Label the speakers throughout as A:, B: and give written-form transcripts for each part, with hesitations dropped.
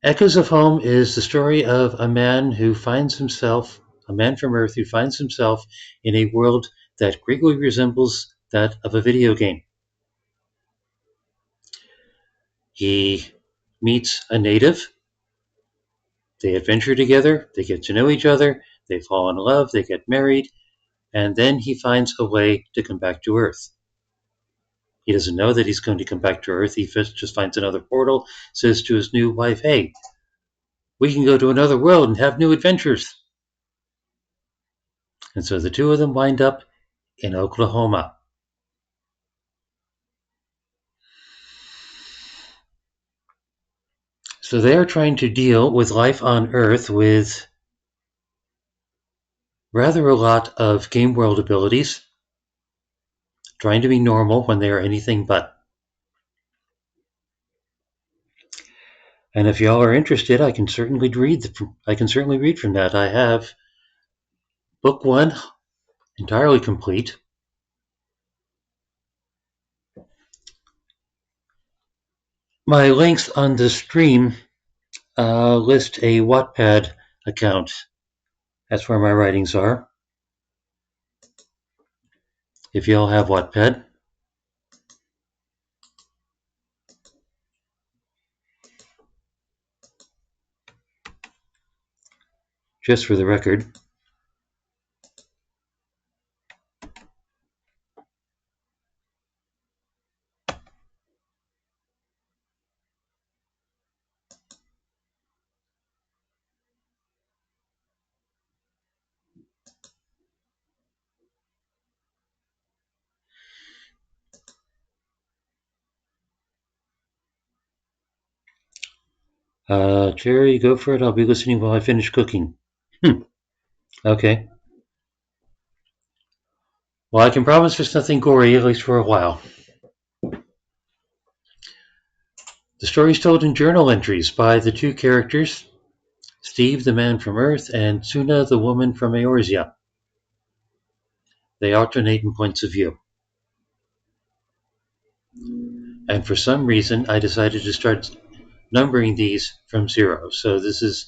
A: Echoes of Home is the story of a man from Earth who finds himself in a world that greatly resembles that of a video game. He meets a native, they adventure together, they get to know each other, they fall in love, they get married, and then he finds a way to come back to Earth. He doesn't know that he's going to come back to Earth. He just finds another portal, says to his new wife, hey, we can go to another world and have new adventures. And so the two of them wind up in Oklahoma. So they are trying to deal with life on Earth with rather a lot of game world abilities, trying to be normal when they are anything but. And if y'all are interested, I can certainly read from that. I have book 1 entirely complete. My links on the stream list a Wattpad account. That's where my writings are. If y'all have Wattpad. Just for the record. Jerry, go for it. I'll be listening while I finish cooking. Okay. Well, I can promise there's nothing gory, at least for a while. The story is told in journal entries by the two characters, Steve, the man from Earth, and Tsu'na, the woman from Eorzea. They alternate in points of view. And for some reason, I decided to start numbering these from 0. So this is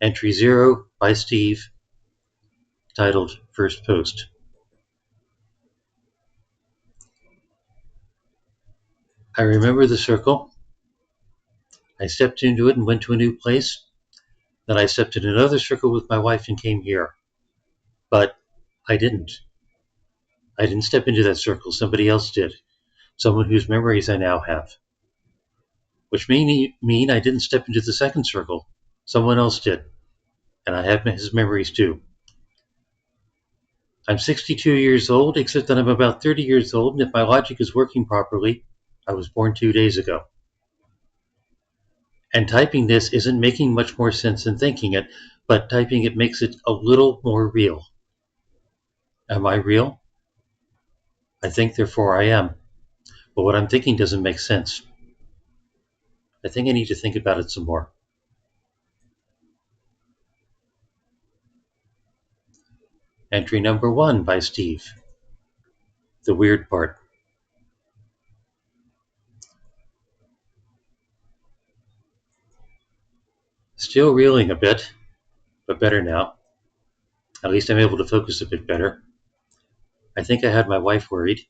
A: entry 0 by Steve, titled First Post. I remember the circle. I stepped into it and went to a new place. Then I stepped in another circle with my wife and came here. But I didn't. I didn't step into that circle. Somebody else did. Someone whose memories I now have. Which mean I didn't step into the second circle. Someone else did. And I have his memories too. I'm 62 years old, except that I'm about 30 years old, and if my logic is working properly, I was born 2 days ago. And typing this isn't making much more sense than thinking it, but typing it makes it a little more real. Am I real? I think, therefore I am. But what I'm thinking doesn't make sense. I think I need to think about it some more. Entry number 1 by Steve. The weird part. Still reeling a bit, but better now. At least I'm able to focus a bit better. I think I had my wife worried.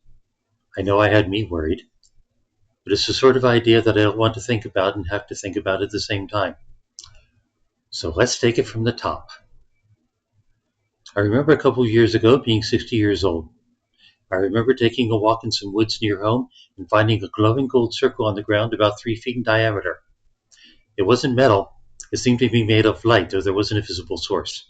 A: I know I had me worried. But it's the sort of idea that I don't want to think about and have to think about at the same time. So let's take it from the top. I remember a couple of years ago being 60 years old. I remember taking a walk in some woods near home and finding a glowing gold circle on the ground about 3 feet in diameter. It wasn't metal. It seemed to be made of light, though there wasn't a visible source.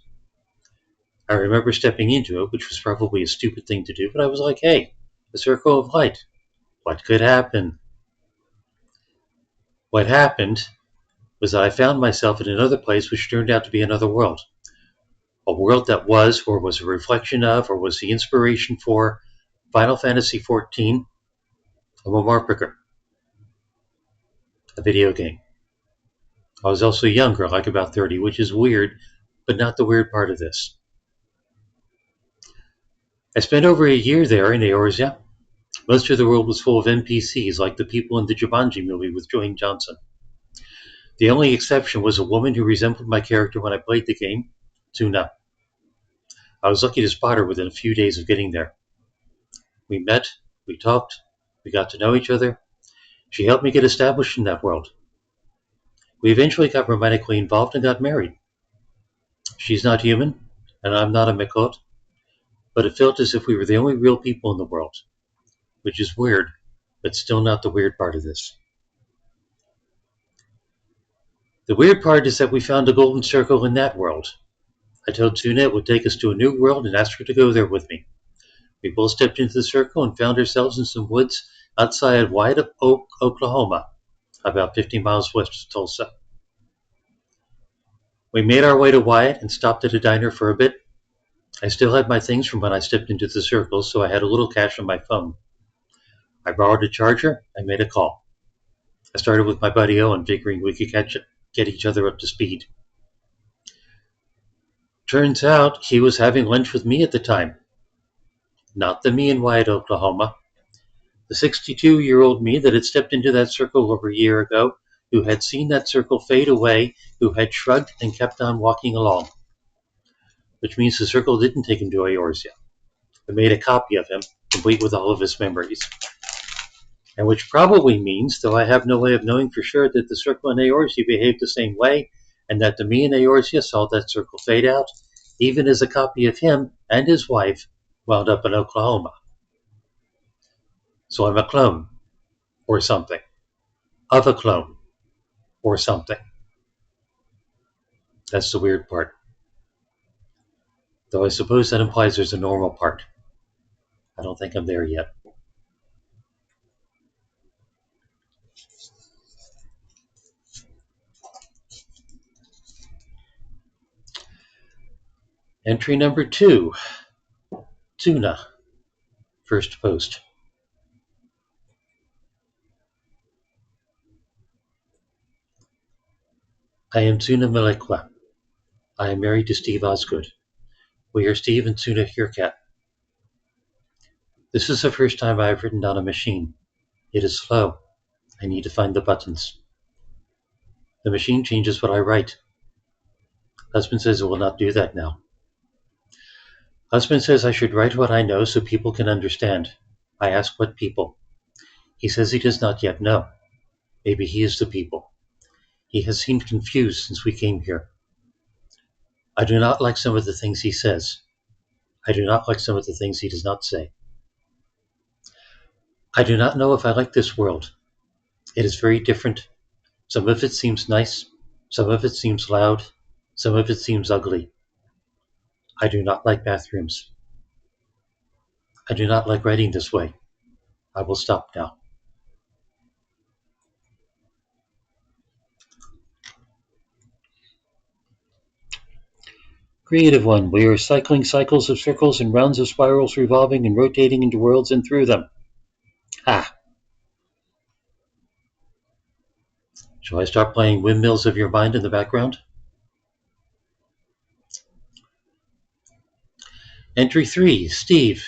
A: I remember stepping into it, which was probably a stupid thing to do, but I was like, hey, a circle of light. What could happen? What happened was that I found myself in another place which turned out to be another world. A world that was, or was a reflection of, or was the inspiration for Final Fantasy XIV, a Momarpiker, a video game. I was also younger, like about 30, which is weird, but not the weird part of this. I spent over a year there in Eorzea. Most of the world was full of NPCs, like the people in the Jumanji movie with Dwayne Johnson. The only exception was a woman who resembled my character when I played the game, Tsu'na. I was lucky to spot her within a few days of getting there. We met, we talked, we got to know each other. She helped me get established in that world. We eventually got romantically involved and got married. She's not human, and I'm not a Mikot, but it felt as if we were the only real people in the world, which is weird, but still not the weird part of this. The weird part is that we found a golden circle in that world. I told Tsu'na it would take us to a new world and asked her to go there with me. We both stepped into the circle and found ourselves in some woods outside White Oak, Oklahoma, about 50 miles west of Tulsa. We made our way to Wyatt and stopped at a diner for a bit. I still had my things from when I stepped into the circle, so I had a little cash on my phone. I borrowed a charger and made a call. I started with my buddy Owen, figuring we could get each other up to speed. Turns out he was having lunch with me at the time. Not the me in Wyatt, Oklahoma. The 62-year-old me that had stepped into that circle over a year ago, who had seen that circle fade away, who had shrugged and kept on walking along. Which means the circle didn't take him to Eorzea. It made a copy of him, complete with all of his memories. And which probably means, though I have no way of knowing for sure, that the circle in Eorzea behaved the same way, and that the me in Eorzea saw that circle fade out, even as a copy of him and his wife wound up in Oklahoma. So I'm a clone, or something, of a clone, or something. That's the weird part. Though I suppose that implies there's a normal part. I don't think I'm there yet. Entry number 2, Tsu'na, first post. I am Tsu'na Melekwa. I am married to Steve Osgood. We are Steve and Tsu'na Herecat. This is the first time I have written on a machine. It is slow. I need to find the buttons. The machine changes what I write. Husband says it will not do that now. Husband says I should write what I know so people can understand. I ask what people. He says he does not yet know. Maybe he is the people. He has seemed confused since we came here. I do not like some of the things he says. I do not like some of the things he does not say. I do not know if I like this world. It is very different. Some of it seems nice. Some of it seems loud. Some of it seems ugly. I do not like bathrooms. I do not like writing this way. I will stop now. Creative one. We are cycling cycles of circles and rounds of spirals revolving and rotating into worlds and through them. Ha! Shall I start playing Windmills of Your Mind in the background? Entry 3, Steve,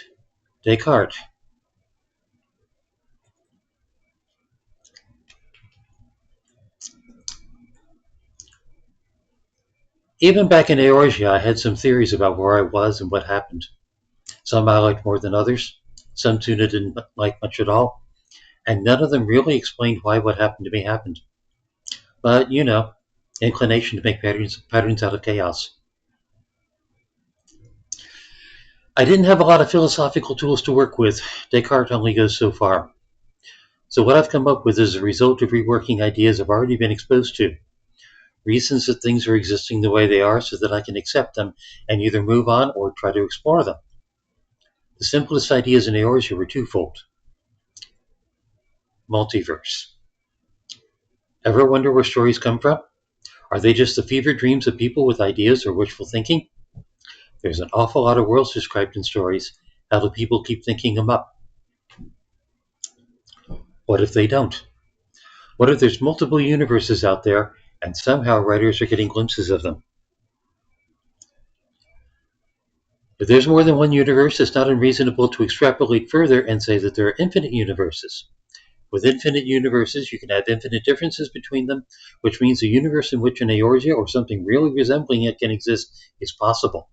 A: Descartes. Even back in Eorzea, I had some theories about where I was and what happened. Some I liked more than others. Some Tsu'na didn't like much at all. And none of them really explained why what happened to me happened. But, you know, inclination to make patterns out of chaos. I didn't have a lot of philosophical tools to work with. Descartes only goes so far. So what I've come up with is a result of reworking ideas I've already been exposed to. Reasons that things are existing the way they are so that I can accept them and either move on or try to explore them. The simplest ideas in Eorzea were twofold. Multiverse. Ever wonder where stories come from? Are they just the fevered dreams of people with ideas or wishful thinking? There's an awful lot of worlds described in stories. How do people keep thinking them up? What if they don't? What if there's multiple universes out there and somehow writers are getting glimpses of them? If there's more than one universe, it's not unreasonable to extrapolate further and say that there are infinite universes. With infinite universes, you can have infinite differences between them, which means a universe in which an Eorzea or something really resembling it can exist is possible.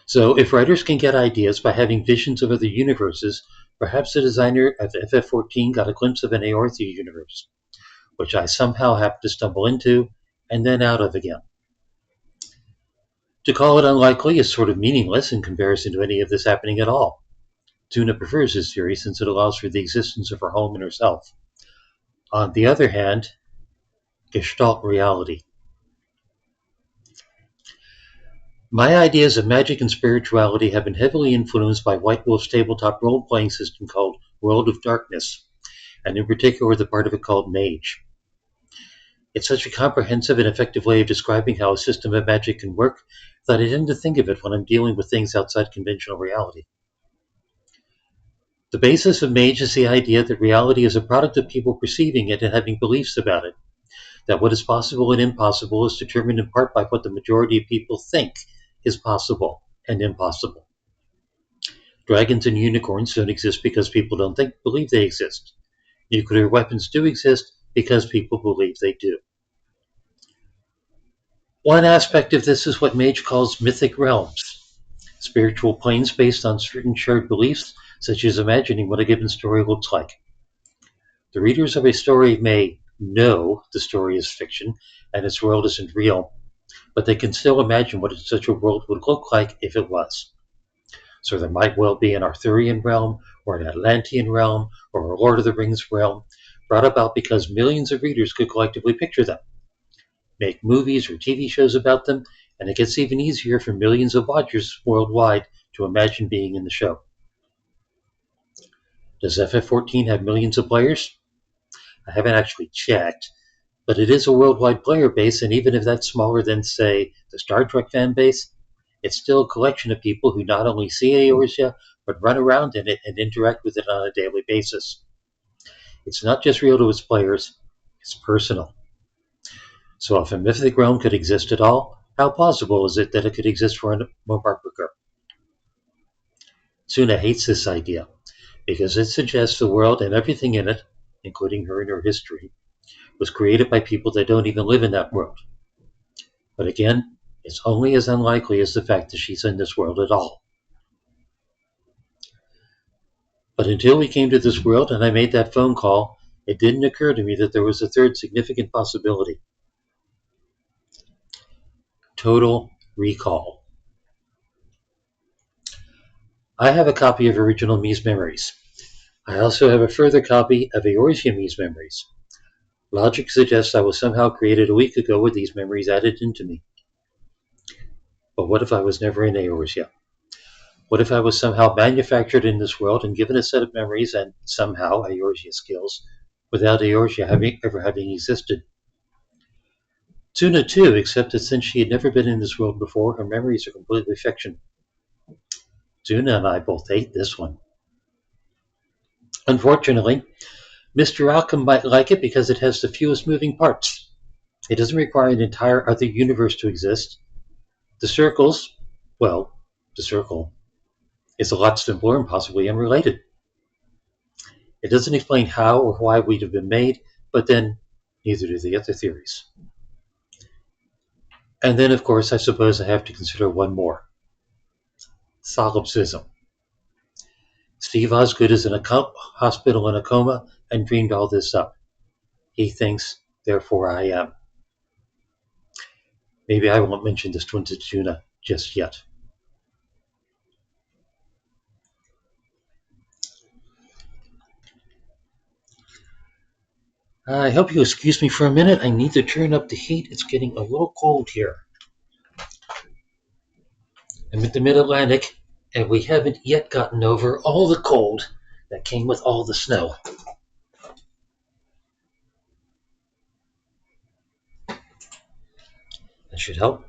A: So, if writers can get ideas by having visions of other universes, perhaps the designer of FF14 got a glimpse of an Eorzea universe, which I somehow happened to stumble into and then out of again. To call it unlikely is sort of meaningless in comparison to any of this happening at all. Tsu'na prefers this theory since it allows for the existence of her home and herself. On the other hand, Gestalt reality. My ideas of magic and spirituality have been heavily influenced by White Wolf's tabletop role-playing system called World of Darkness, and in particular the part of it called Mage. It's such a comprehensive and effective way of describing how a system of magic can work that I tend to think of it when I'm dealing with things outside conventional reality. The basis of Mage is the idea that reality is a product of people perceiving it and having beliefs about it, that what is possible and impossible is determined in part by what the majority of people think is possible and impossible. Dragons and unicorns don't exist because people don't believe they exist. Nuclear weapons do exist because people believe they do. One aspect of this is what Mage calls mythic realms, spiritual planes based on certain shared beliefs, such as imagining what a given story looks like. The readers of a story may know the story is fiction and its world isn't real, but they can still imagine what such a world would look like if it was. So there might well be an Arthurian realm, or an Atlantean realm, or a Lord of the Rings realm, brought about because millions of readers could collectively picture them, make movies or TV shows about them, and it gets even easier for millions of watchers worldwide to imagine being in the show. Does FF14 have millions of players? I haven't actually checked, but it is a worldwide player base, and even if that's smaller than, say, the Star Trek fan base, it's still a collection of people who not only see Eorzea, but run around in it and interact with it on a daily basis. It's not just real to its players, it's personal. So if a mythic realm could exist at all, how possible is it that it could exist for a Mobarker? Tsu'na hates this idea, because it suggests the world and everything in it, including her and her history, was created by people that don't even live in that world. But again, it's only as unlikely as the fact that she's in this world at all. But until we came to this world and I made that phone call, it didn't occur to me that there was a third significant possibility. Total recall. I have a copy of original Mi's memories. I also have a further copy of Eorzea Mi's memories. Logic suggests I was somehow created a week ago with these memories added into me. But what if I was never in Eorzea? What if I was somehow manufactured in this world and given a set of memories and somehow Eorzea skills without Eorzea ever having existed? Tsu'na too, except that since she had never been in this world before, her memories are completely fiction. Tsu'na and I both hate this one. Unfortunately, Mr. Outcome might like it because it has the fewest moving parts. It doesn't require an entire other universe to exist. The circles, well, the circle is a lot simpler and possibly unrelated. It doesn't explain how or why we'd have been made, but then neither do the other theories. And then, of course, I suppose I have to consider one more. Solipsism. Steve Osgood is in a hospital in a coma and dreamed all this up. He thinks, therefore I am. Maybe I won't mention this to Tsu'na just yet. I hope you excuse me for a minute. I need to turn up the heat. It's getting a little cold here. I'm in the mid-Atlantic, and we haven't yet gotten over all the cold that came with all the snow. That should help.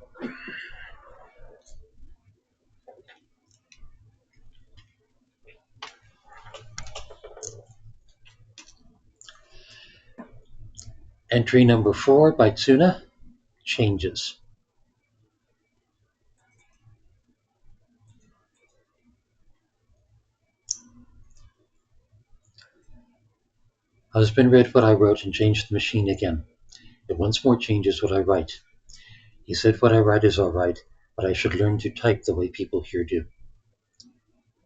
A: Entry number 4 by Tsu'na, changes. Husband read what I wrote and changed the machine again. It once more changes what I write. He said what I write is all right, but I should learn to type the way people here do.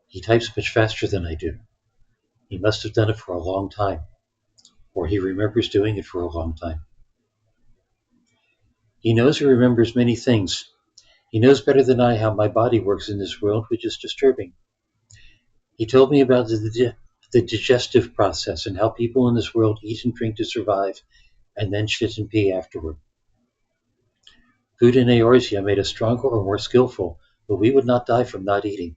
A: He types much faster than I do. He must have done it for a long time, or he remembers doing it for a long time. He knows he remembers many things. He knows better than I how my body works in this world, which is disturbing. He told me about the digestive process and how people in this world eat and drink to survive, and then shit and pee afterward. Food and Eorzea made us stronger or more skillful, but we would not die from not eating.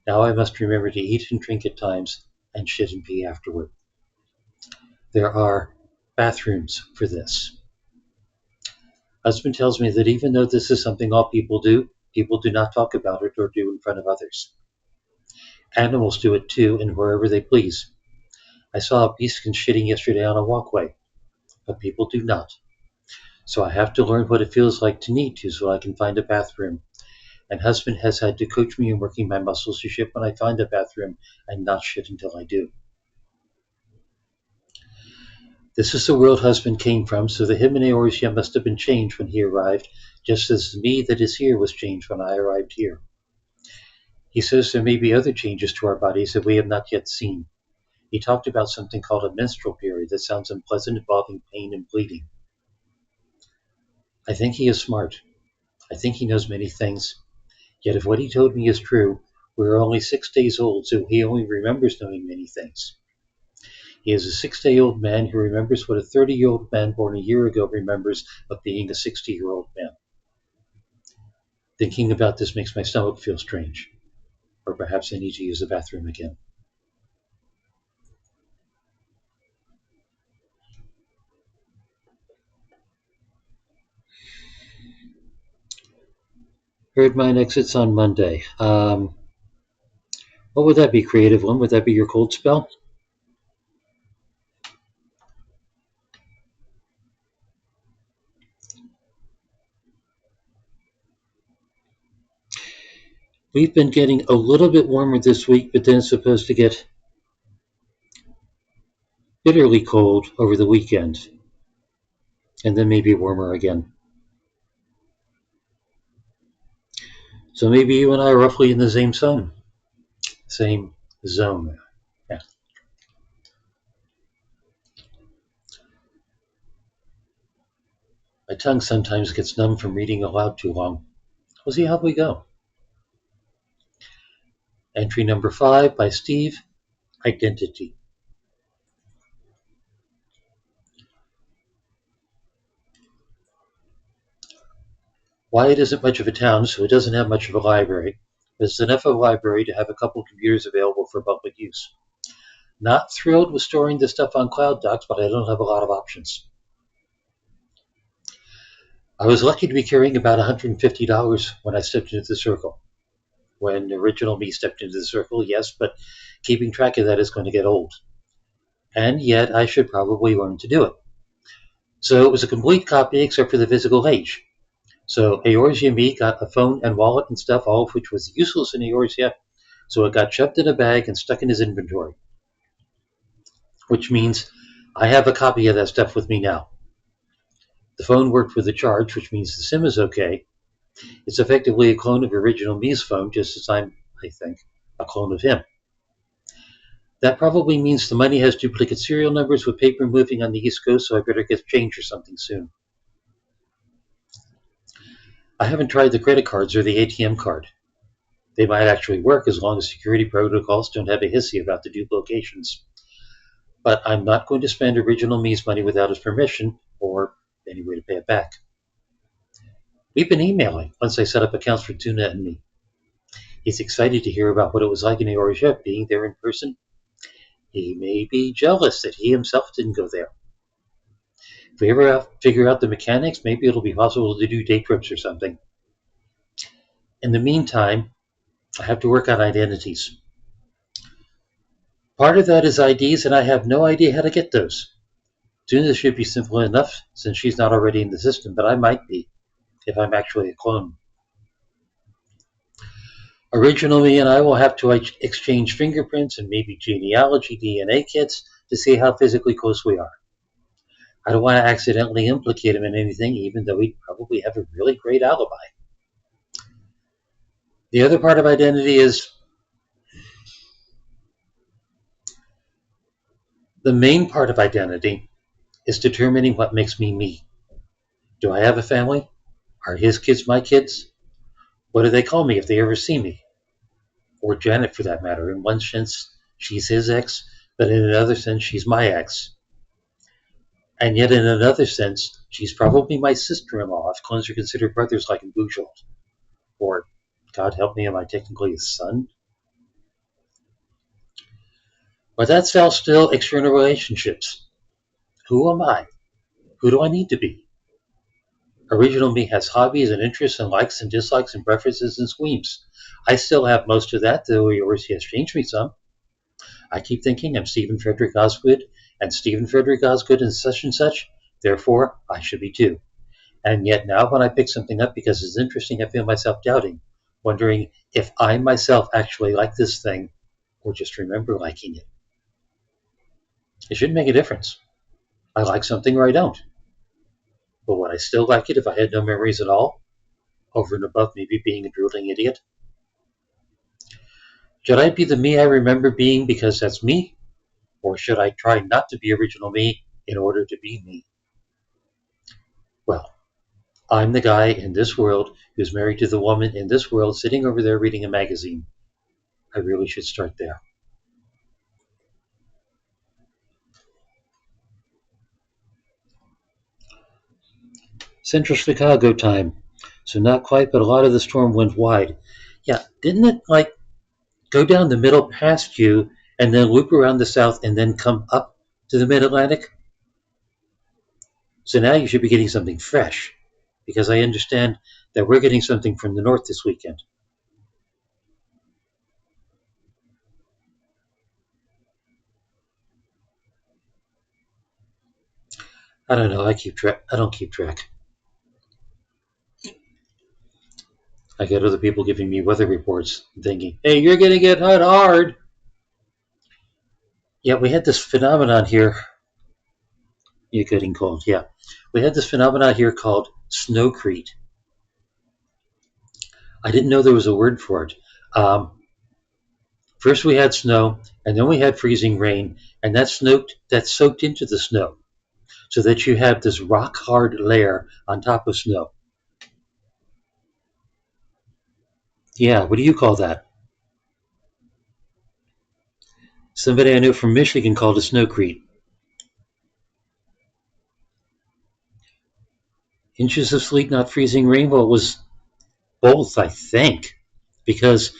A: Now I must remember to eat and drink at times, and shit and pee afterward. There are bathrooms for this. Husband tells me that even though this is something all people do not talk about it or do in front of others. Animals do it too, and wherever they please. I saw a beast shitting yesterday on a walkway, but people do not. So I have to learn what it feels like to need to so I can find a bathroom. And husband has had to coach me in working my muscles to shit when I find a bathroom and not shit until I do. This is the world husband came from, so the him and Eorzea must have been changed when he arrived, just as the me that is here was changed when I arrived here. He says there may be other changes to our bodies that we have not yet seen. He talked about something called a menstrual period that sounds unpleasant, involving pain and bleeding. I think he is smart. I think he knows many things. Yet if what he told me is true, we are only 6 days old, so he only remembers knowing many things. He is a 6-day-old man who remembers what a 30-year-old man born a year ago remembers of being a 60-year-old man. Thinking about this makes my stomach feel strange. Or perhaps I need to use the bathroom again. Heard mine exits on Monday. What would that be, creative one? Would that be your cold spell? We've been getting a little bit warmer this week, but then it's supposed to get bitterly cold over the weekend, and then maybe warmer again. So maybe you and I are roughly in the same zone. Same zone. Yeah. My tongue sometimes gets numb from reading aloud too long. We'll see how we go. Entry number 5 by Steve, Identity. Wyatt isn't much of a town, so it doesn't have much of a library, but it's enough of a library to have a couple computers available for public use. Not thrilled with storing this stuff on Cloud Docs, but I don't have a lot of options. I was lucky to be carrying about $150 when I stepped into the circle. When original me stepped into the circle, yes, but keeping track of that is going to get old. And yet I should probably learn to do it. So it was a complete copy except for the physical age. So Eorzea me got a phone and wallet and stuff, all of which was useless in Eorzea, so it got shoved in a bag and stuck in his inventory. Which means I have a copy of that stuff with me now. The phone worked with the charge, which means the SIM is okay. It's effectively a clone of original me's phone, just as I'm, I think, a clone of him. That probably means the money has duplicate serial numbers with paper moving on the East Coast, so I better get change or something soon. I haven't tried the credit cards or the ATM card. They might actually work as long as security protocols don't have a hissy about the duplications. But I'm not going to spend original me's money without his permission, or any way to pay it back. We've been emailing once I set up accounts for Tsu'na and me. He's excited to hear about what it was like in Eorzea, being there in person. He may be jealous that he himself didn't go there. If we ever figure out the mechanics, maybe it'll be possible to do day trips or something. In the meantime, I have to work on identities. Part of that is IDs, and I have no idea how to get those. Tsu'na should be simple enough, since she's not already in the system, but I might be, if I'm actually a clone. Originally, and I will have to exchange fingerprints and maybe genealogy DNA kits, to see how physically close we are. I don't want to accidentally implicate him in anything, even though he'd probably have a really great alibi. The other part of identity is the main part of identity is determining what makes me me. Do I have a family? Are his kids my kids? What do they call me if they ever see me? Or Janet, for that matter. In one sense, she's his ex, but in another sense, she's my ex. And yet, in another sense, she's probably my sister-in-law if clones are considered brothers like in Bujol. Or, God help me, am I technically his son? But that's all still external relationships. Who am I? Who do I need to be? Original me has hobbies and interests and likes and dislikes and preferences and squeams. I still have most of that, though yours has changed me some. I keep thinking I'm Stephen Frederick Osgood, and Stephen Frederick Osgood and such, therefore I should be too. And yet now when I pick something up because it's interesting, I feel myself doubting, wondering if I myself actually like this thing, or just remember liking it. It shouldn't make a difference. I like something or I don't. But would I still like it if I had no memories at all? Over and above maybe being a drooling idiot? Should I be the me I remember being because that's me? Or should I try not to be original me in order to be me? Well, I'm the guy in this world who's married to the woman in this world sitting over there reading a magazine. I really should start there. Central Chicago time. So not quite, but a lot of the storm went wide. Yeah, didn't it go down the middle past you and then loop around the south and then come up to the mid-Atlantic? So now you should be getting something fresh, because I understand that we're getting something from the north this weekend. I don't know. I don't keep track. I get other people giving me weather reports and thinking, "Hey, you're gonna get hit hard." Yeah, we had this phenomenon here. You're getting cold. Yeah, we had this phenomenon here called snowcrete. I didn't know there was a word for it. First we had snow, and then we had freezing rain, and that soaked into the snow, so that you have this rock hard layer on top of snow. Yeah, what do you call that? Somebody I know from Michigan called it snowcrete. Inches of sleet, not freezing rain. Well, it was both, I think, because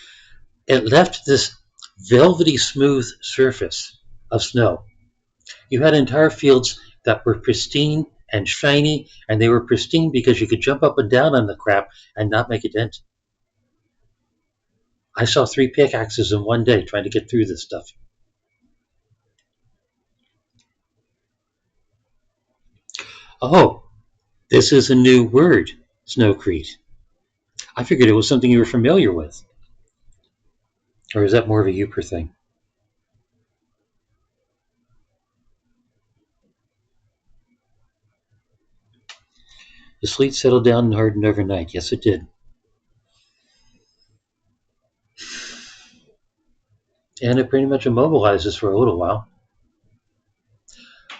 A: it left this velvety smooth surface of snow. You had entire fields that were pristine and shiny, and they were pristine because you could jump up and down on the crap and not make a dent. I saw 3 pickaxes in one day trying to get through this stuff. Oh, this is a new word, snowcrete. I figured it was something you were familiar with. Or is that more of a Uper thing? The sleet settled down and hardened overnight. Yes, it did. And it pretty much immobilizes for a little while.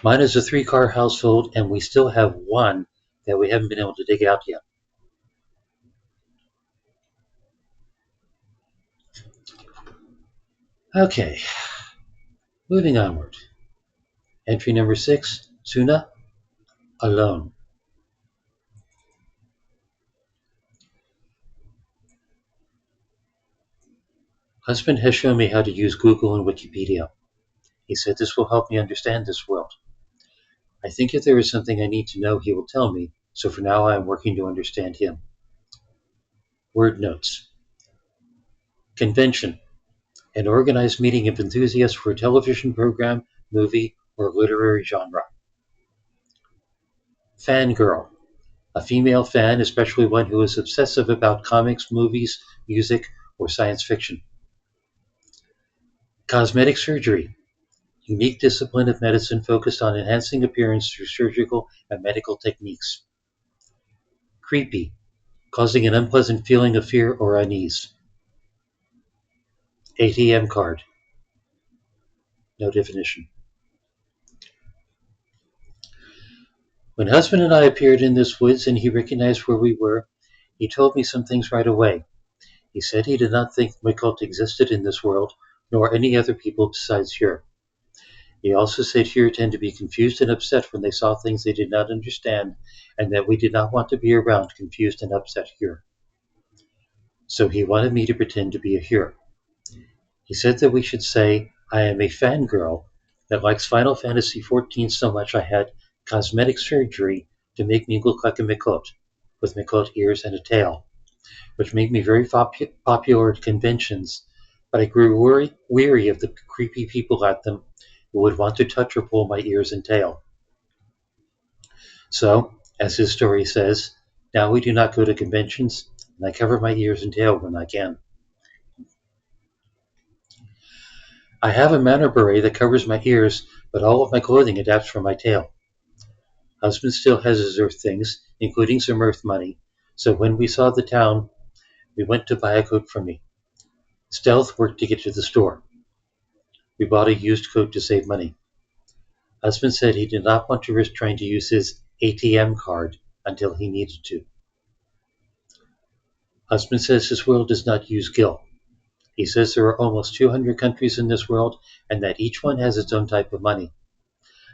A: Mine is a 3-car household, and we still have one that we haven't been able to dig out yet. Okay, moving onward. Entry number 6, Tsu'na, alone. Husband has shown me how to use Google and Wikipedia. He said this will help me understand this world. I think if there is something I need to know, he will tell me, so for now I am working to understand him. Word notes. Convention. An organized meeting of enthusiasts for a television program, movie, or literary genre. Fangirl. A female fan, especially one who is obsessive about comics, movies, music, or science fiction. Cosmetic surgery. unique discipline of medicine focused on enhancing appearance through surgical and medical techniques. Creepy, causing an unpleasant feeling of fear or unease. ATM card, no definition. When husband and I appeared in this woods and he recognized where we were, he told me some things right away. He said he did not think my cult existed in this world, nor any other people besides here. He also said here tend to be confused and upset when they saw things they did not understand, and that we did not want to be around confused and upset here. So he wanted me to pretend to be a here. He said that we should say, I am a fangirl that likes Final Fantasy XIV so much I had cosmetic surgery to make me look like a Mikot, with Mikot ears and a tail, which made me very popular at conventions, but I grew weary of the creepy people at them who would want to touch or pull my ears and tail. So, as his story says, now we do not go to conventions, and I cover my ears and tail when I can. I have a manor beret that covers my ears, but all of my clothing adapts for my tail. Husband still has his earth things, including some earth money, so when we saw the town, we went to buy a coat for me. Stealth worked to get to the store. We bought a used coat to save money. Husband said he did not want to risk trying to use his ATM card until he needed to. Husband says his world does not use gil. He says there are almost 200 countries in this world and that each one has its own type of money.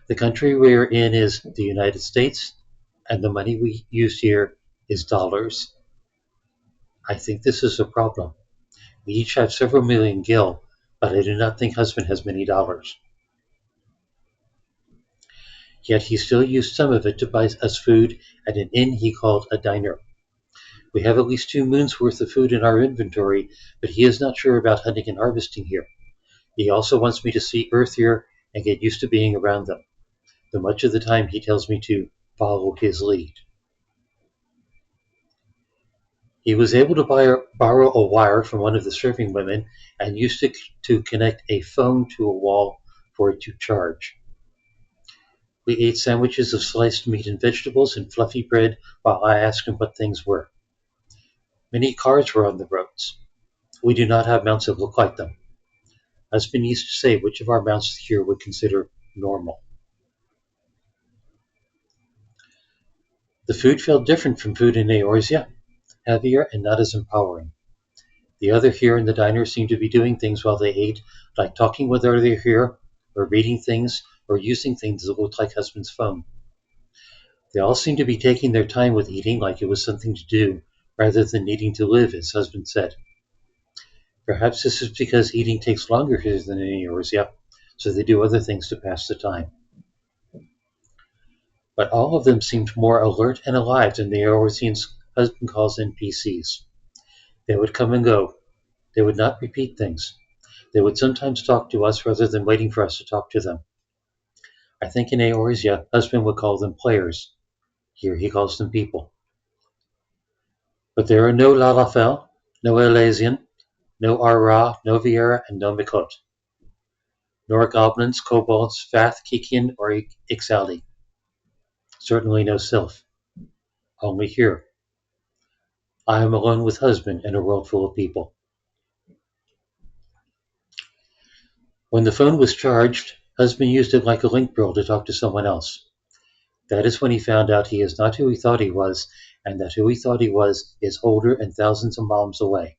A: The country we are in is the United States, and the money we use here is dollars. I think this is a problem. We each have several million gil, but I do not think husband has many dollars. Yet he still used some of it to buy us food at an inn he called a diner. We have at least 2 moons worth of food in our inventory, but he is not sure about hunting and harvesting here. He also wants me to see Earth here and get used to being around them, though much of the time he tells me to follow his lead. He was able to borrow a wire from one of the serving women and used it to connect a phone to a wall for it to charge. We ate sandwiches of sliced meat and vegetables and fluffy bread while I asked him what things were. Many cars were on the roads. We do not have mounts that look like them. Husband used to say which of our mounts here would consider normal. The food felt different from food in Eorzea, heavier and not as empowering. The other here in the diner seemed to be doing things while they ate, like talking with other here, or reading things, or using things that looked like husband's phone. They all seemed to be taking their time with eating like it was something to do, rather than needing to live, as husband said. Perhaps this is because eating takes longer here than in Eorzea, so they do other things to pass the time. But all of them seemed more alert and alive than the Eorzeans husband calls NPCs. They would come and go. They would not repeat things. They would sometimes talk to us rather than waiting for us to talk to them. I think in Eorzea, husband would call them players. Here he calls them people. But there are no Lalafell, no Elazian, no Ara, no Viera, and no Mikot. Nor goblins, kobolds, Fath, Kikian, or Ixali. Certainly no Sylph. Only here. I am alone with husband in a world full of people. When the phone was charged, husband used it like a link bill to talk to someone else. That is when he found out he is not who he thought he was, and that who he thought he was is older and thousands of miles away.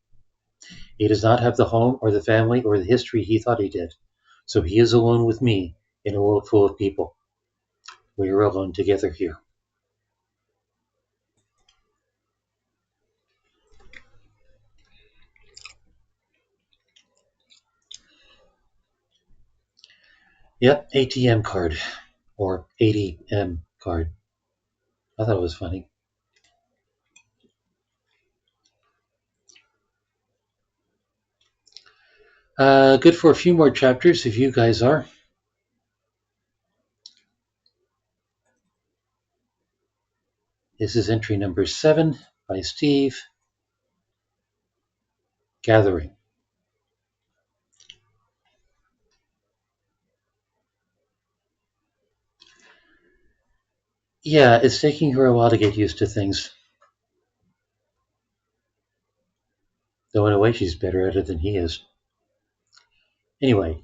A: He does not have the home or the family or the history he thought he did, so he is alone with me in a world full of people. We are alone together here. Yep, ATM card, or ATM card. I thought it was funny. Good for a few more chapters if you guys are. This is entry number 7 by Steve. Gathering. Yeah, it's taking her a while to get used to things. Though in a way she's better at it than he is. Anyway,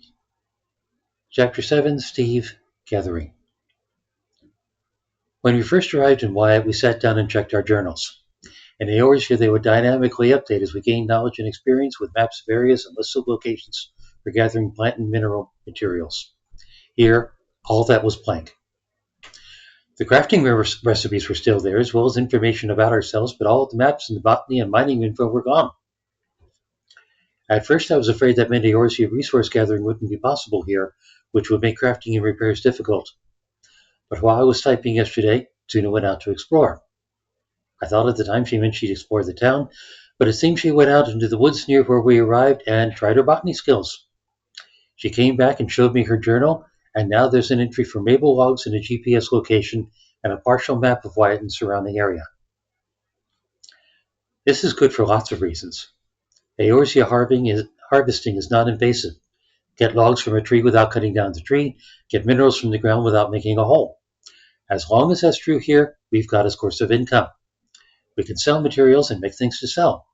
A: Chapter 7, Steve, Gathering. When we first arrived in Wyatt, we sat down and checked our journals. In Eorzea, they would dynamically update as we gained knowledge and experience with maps of areas and lists of locations for gathering plant and mineral materials. Here, all that was blank. The crafting recipes were still there, as well as information about ourselves, but all of the maps and the botany and mining info were gone. At first, I was afraid that meant Eorzea resource gathering wouldn't be possible here, which would make crafting and repairs difficult. But while I was typing yesterday, Tsu'na went out to explore. I thought at the time she meant she'd explore the town, but it seems she went out into the woods near where we arrived and tried her botany skills. She came back and showed me her journal, and now there's an entry for maple logs and a GPS location and a partial map of Wyatt and surrounding area. This is good for lots of reasons. Eorzea harvesting is not invasive. Get logs from a tree without cutting down the tree, get minerals from the ground without making a hole. As long as that's true here, we've got a source of income. We can sell materials and make things to sell.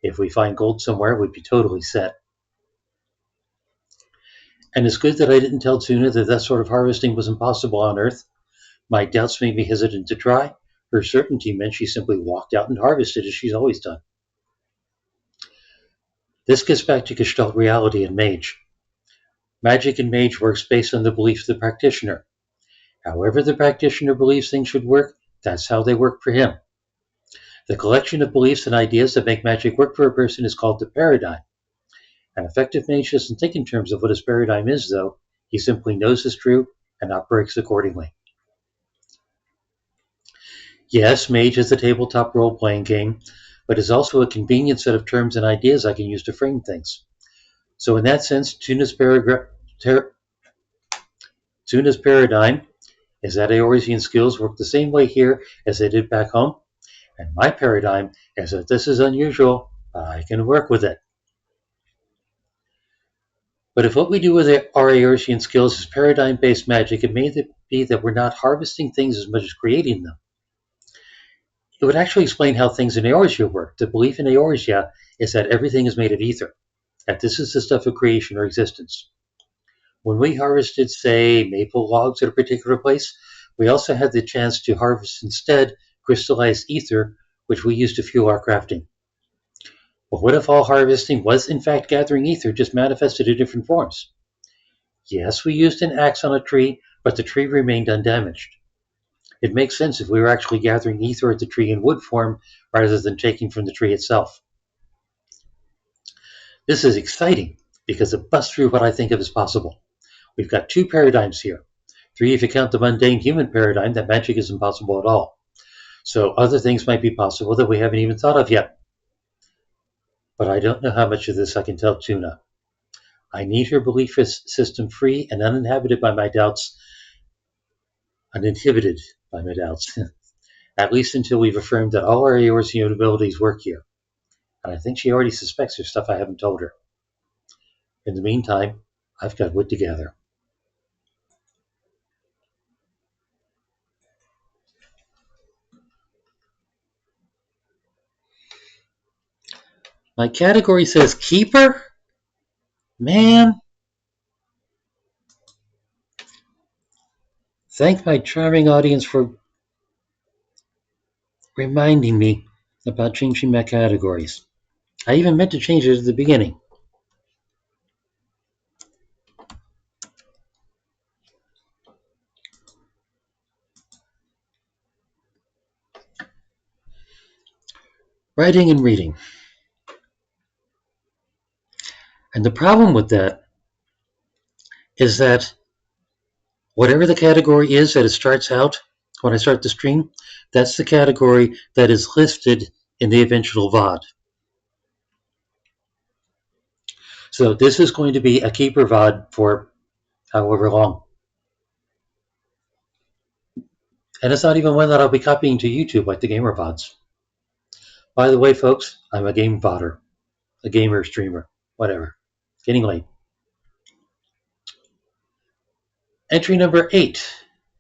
A: If we find gold somewhere, we'd be totally set. And it's good that I didn't tell Tsu'na that sort of harvesting was impossible on Earth. My doubts made me hesitant to try. Her certainty meant she simply walked out and harvested as she's always done. This gets back to Gestalt reality and Mage. Magic and Mage works based on the belief of the practitioner. However the practitioner believes things should work, that's how they work for him. The collection of beliefs and ideas that make magic work for a person is called the paradigm. An effective mage doesn't think in terms of what his paradigm is, though. He simply knows it's true and operates accordingly. Yes, mage is a tabletop role-playing game, but is also a convenient set of terms and ideas I can use to frame things. So in that sense, Tsu'na's paradigm is that Eorzean skills work the same way here as they did back home, and my paradigm is that this is unusual, but I can work with it. But if what we do with our Eorzean skills is paradigm-based magic, it may be that we're not harvesting things as much as creating them. It would actually explain how things in Eorzea work. The belief in Eorzea is that everything is made of ether, that this is the stuff of creation or existence. When we harvested, say, maple logs at a particular place, we also had the chance to harvest instead crystallized ether, which we use to fuel our crafting. But what if all harvesting was in fact gathering ether, just manifested in different forms? Yes, we used an axe on a tree, but the tree remained undamaged. It makes sense if we were actually gathering ether at the tree in wood form rather than taking from the tree itself. This is exciting because it busts through what I think of as possible. We've got two paradigms here. Three if you count the mundane human paradigm that magic is impossible at all. So other things might be possible that we haven't even thought of yet. But I don't know how much of this I can tell Tsu'na. I need her belief system free and uninhibited by my doubts, uninhibited by my doubts, at least until we've affirmed that all our Eorzean abilities work here. And I think she already suspects there's stuff I haven't told her. In the meantime, I've got wood to gather. My category says keeper? Man. Thank my charming audience for reminding me about changing my categories. I even meant to change it at the beginning. Writing and reading. And the problem with that is that whatever the category is that it starts out when I start the stream, that's the category that is listed in the eventual VOD. So this is going to be a keeper VOD for however long. And it's not even one that I'll be copying to YouTube like the gamer VODs. By the way, folks, I'm a game VODer, a gamer streamer, whatever. Getting late. Entry number 8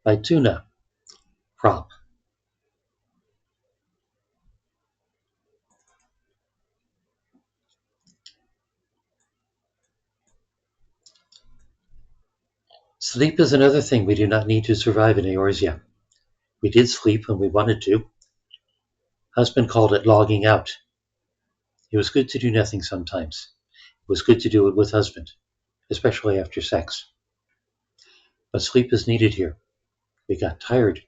A: by Tsu'na. Prop. Sleep is another thing we do not need to survive in Eorzea. We did sleep when we wanted to. Husband called it logging out. It was good to do nothing sometimes. It was good to do it with husband, especially after sex. But sleep is needed here. We got tired.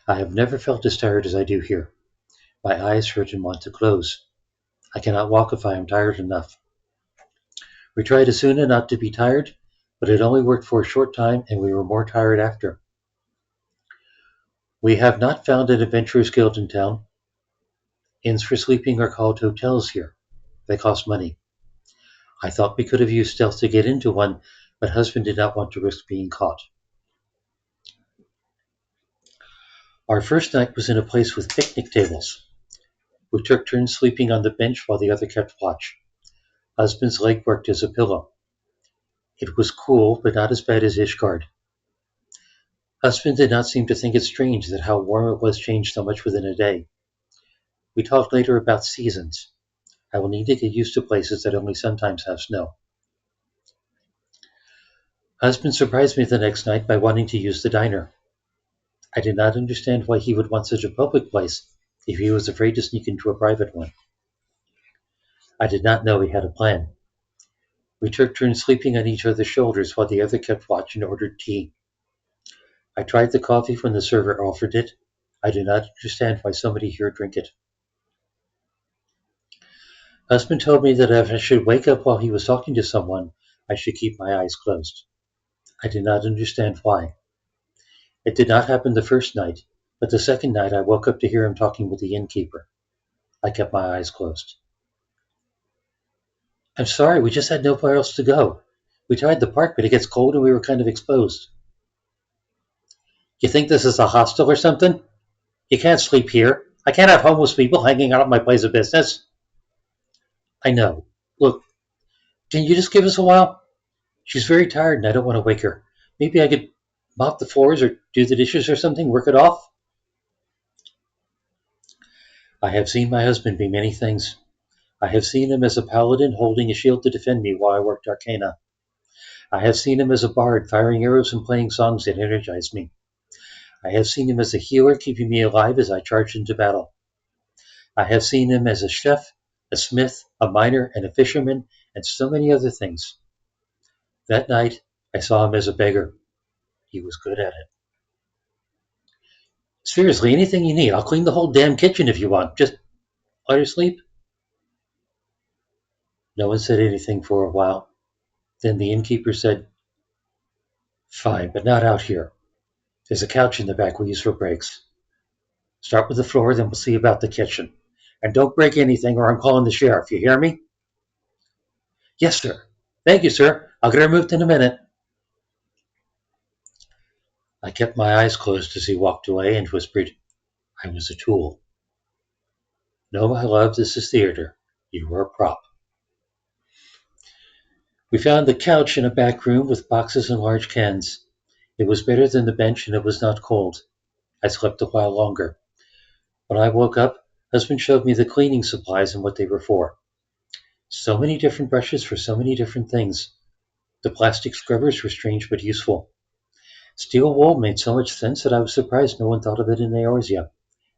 A: I have never felt as tired as I do here. My eyes hurt and want to close. I cannot walk if I am tired enough. We tried as Tsu'na not to be tired, but it only worked for a short time and we were more tired after. We have not found an adventurers guild in town. Inns for sleeping are called hotels here. They cost money. I thought we could have used stealth to get into one, but husband did not want to risk being caught. Our first night was in a place with picnic tables. We took turns sleeping on the bench while the other kept watch. Husband's leg worked as a pillow. It was cool, but not as bad as Ishgard. Husband did not seem to think it strange that how warm it was changed so much within a day. We talked later about seasons. I will need to get used to places that only sometimes have snow. Husband surprised me the next night by wanting to use the diner. I did not understand why he would want such a public place if he was afraid to sneak into a private one. I did not know he had a plan. We took turns sleeping on each other's shoulders while the other kept watch and ordered tea. I tried the coffee when the server offered it. I do not understand why somebody here drink it. Husband told me that if I should wake up while he was talking to someone, I should keep my eyes closed. I did not understand why. It did not happen the first night, but the second night I woke up to hear him talking with the innkeeper. I kept my eyes closed. I'm sorry, we just had nowhere else to go. We tried the park, but it gets cold and we were kind of exposed. You think this is a hostel or something? You can't sleep here. I can't have homeless people hanging out at my place of business. I know. Look, can you just give us a while? She's very tired and I don't want to wake her. Maybe I could mop the floors or do the dishes or something, work it off? I have seen my husband be many things. I have seen him as a paladin holding a shield to defend me while I worked arcana. I have seen him as a bard firing arrows and playing songs that energize me. I have seen him as a healer keeping me alive as I charged into battle. I have seen him as a chef, a smith, a miner, and a fisherman, and so many other things. That night, I saw him as a beggar. He was good at it. Seriously, anything you need. I'll clean the whole damn kitchen if you want. Just let her sleep. No one said anything for a while. Then the innkeeper said, Fine, but not out here. There's a couch in the back we use for breaks. Start with the floor, then we'll see about the kitchen. And don't break anything or I'm calling the sheriff. You hear me? Yes, sir. Thank you, sir. I'll get her moved in a minute. I kept my eyes closed as he walked away and whispered, I was a tool. No, my love, this is theater. You were a prop. We found the couch in a back room with boxes and large cans. It was better than the bench and it was not cold. I slept a while longer. When I woke up, husband showed me the cleaning supplies and what they were for. So many different brushes for so many different things. The plastic scrubbers were strange but useful. Steel wool made so much sense that I was surprised no one thought of it in Eorzea,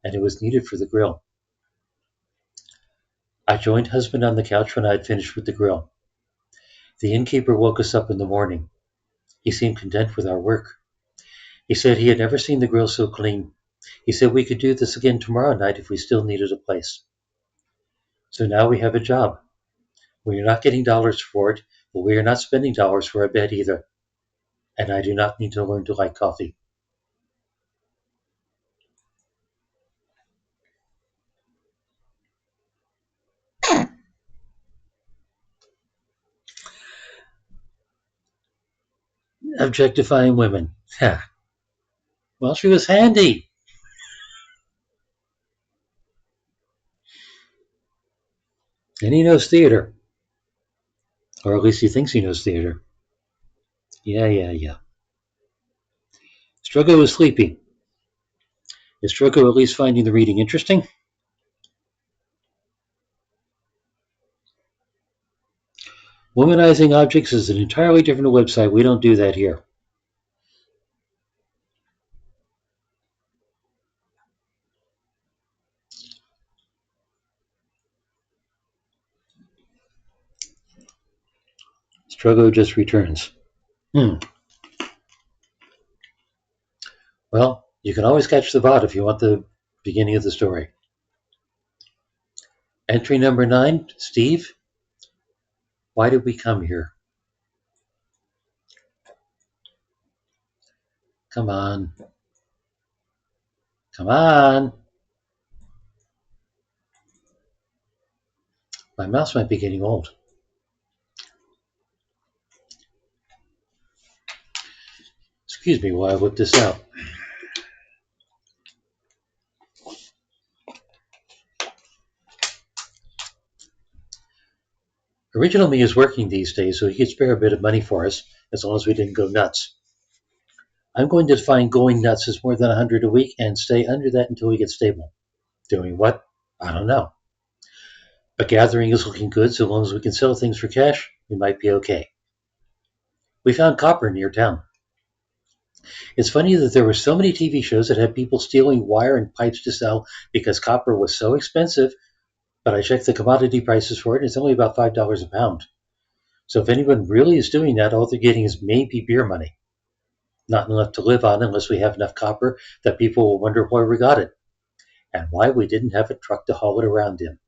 A: and it was needed for the grill. I joined husband on the couch when I had finished with the grill. The innkeeper woke us up in the morning. He seemed content with our work. He said he had never seen the grill so clean. He said we could do this again tomorrow night if we still needed a place. So now we have a job. We are not getting dollars for it, but we are not spending dollars for a bed either. And I do not need to learn to like coffee. Objectifying women. Well, she was handy. And he knows theater. Or at least he thinks he knows theater. Yeah. Struggo was sleepy. Is Drogo at least finding the reading interesting? Womanizing objects is an entirely different website. We don't do that here. Drogo just returns. Well, you can always catch the bot if you want the beginning of the story. Entry number 9, Steve. Why did we come here? Come on. Come on. My mouse might be getting old. Excuse me while I whip this out. Original Me is working these days, so he could spare a bit of money for us, as long as we didn't go nuts. I'm going to define going nuts as more than 100 a week and stay under that until we get stable. Doing what? I don't know. But gathering is looking good, so long as we can sell things for cash, we might be okay. We found copper near town. It's funny that there were so many TV shows that had people stealing wire and pipes to sell because copper was so expensive, but I checked the commodity prices for it, and it's only about $5 a pound. So if anyone really is doing that, all they're getting is maybe beer money. Not enough to live on unless we have enough copper that people will wonder where we got it and why we didn't have a truck to haul it around in.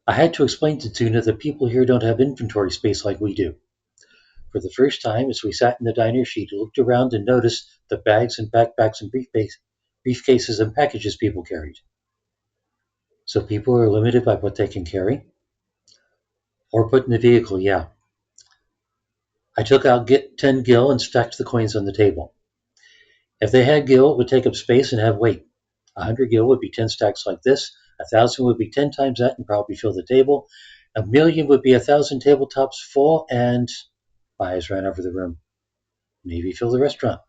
A: I had to explain to Tsu'na that people here don't have inventory space like we do. For the first time, as we sat in the diner, she looked around and noticed the bags and backpacks and briefcases and packages people carried. So people are limited by what they can carry? Or put in the vehicle, yeah. I took out 10 gil and stacked the coins on the table. If they had gil, it would take up space and have weight. 100 gil would be 10 stacks like this, 1,000 would be 10 times that and probably fill the table, 1,000,000 would be 1,000 tabletops full, and my eyes ran over the room. Maybe fill the restaurant.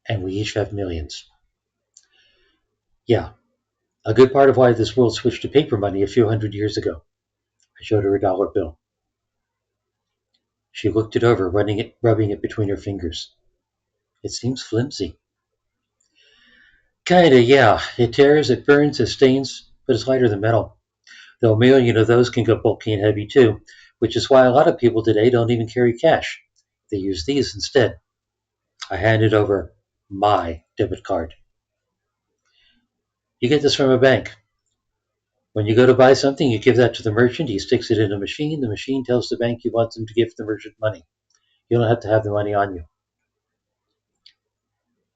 A: And we each have millions. Yeah, a good part of why this world switched to paper money a few hundred years ago. I showed her a dollar bill. She looked it over, rubbing it between her fingers. It seems flimsy. Kinda, yeah. It tears, it burns, it stains, but it's lighter than metal. Though a million of those can go bulky and heavy too, which is why a lot of people today don't even carry cash. They use these instead. I handed over my debit card. You get this from a bank. When you go to buy something, you give that to the merchant. He sticks it in a machine. The machine tells the bank you want them to give the merchant money. You don't have to have the money on you.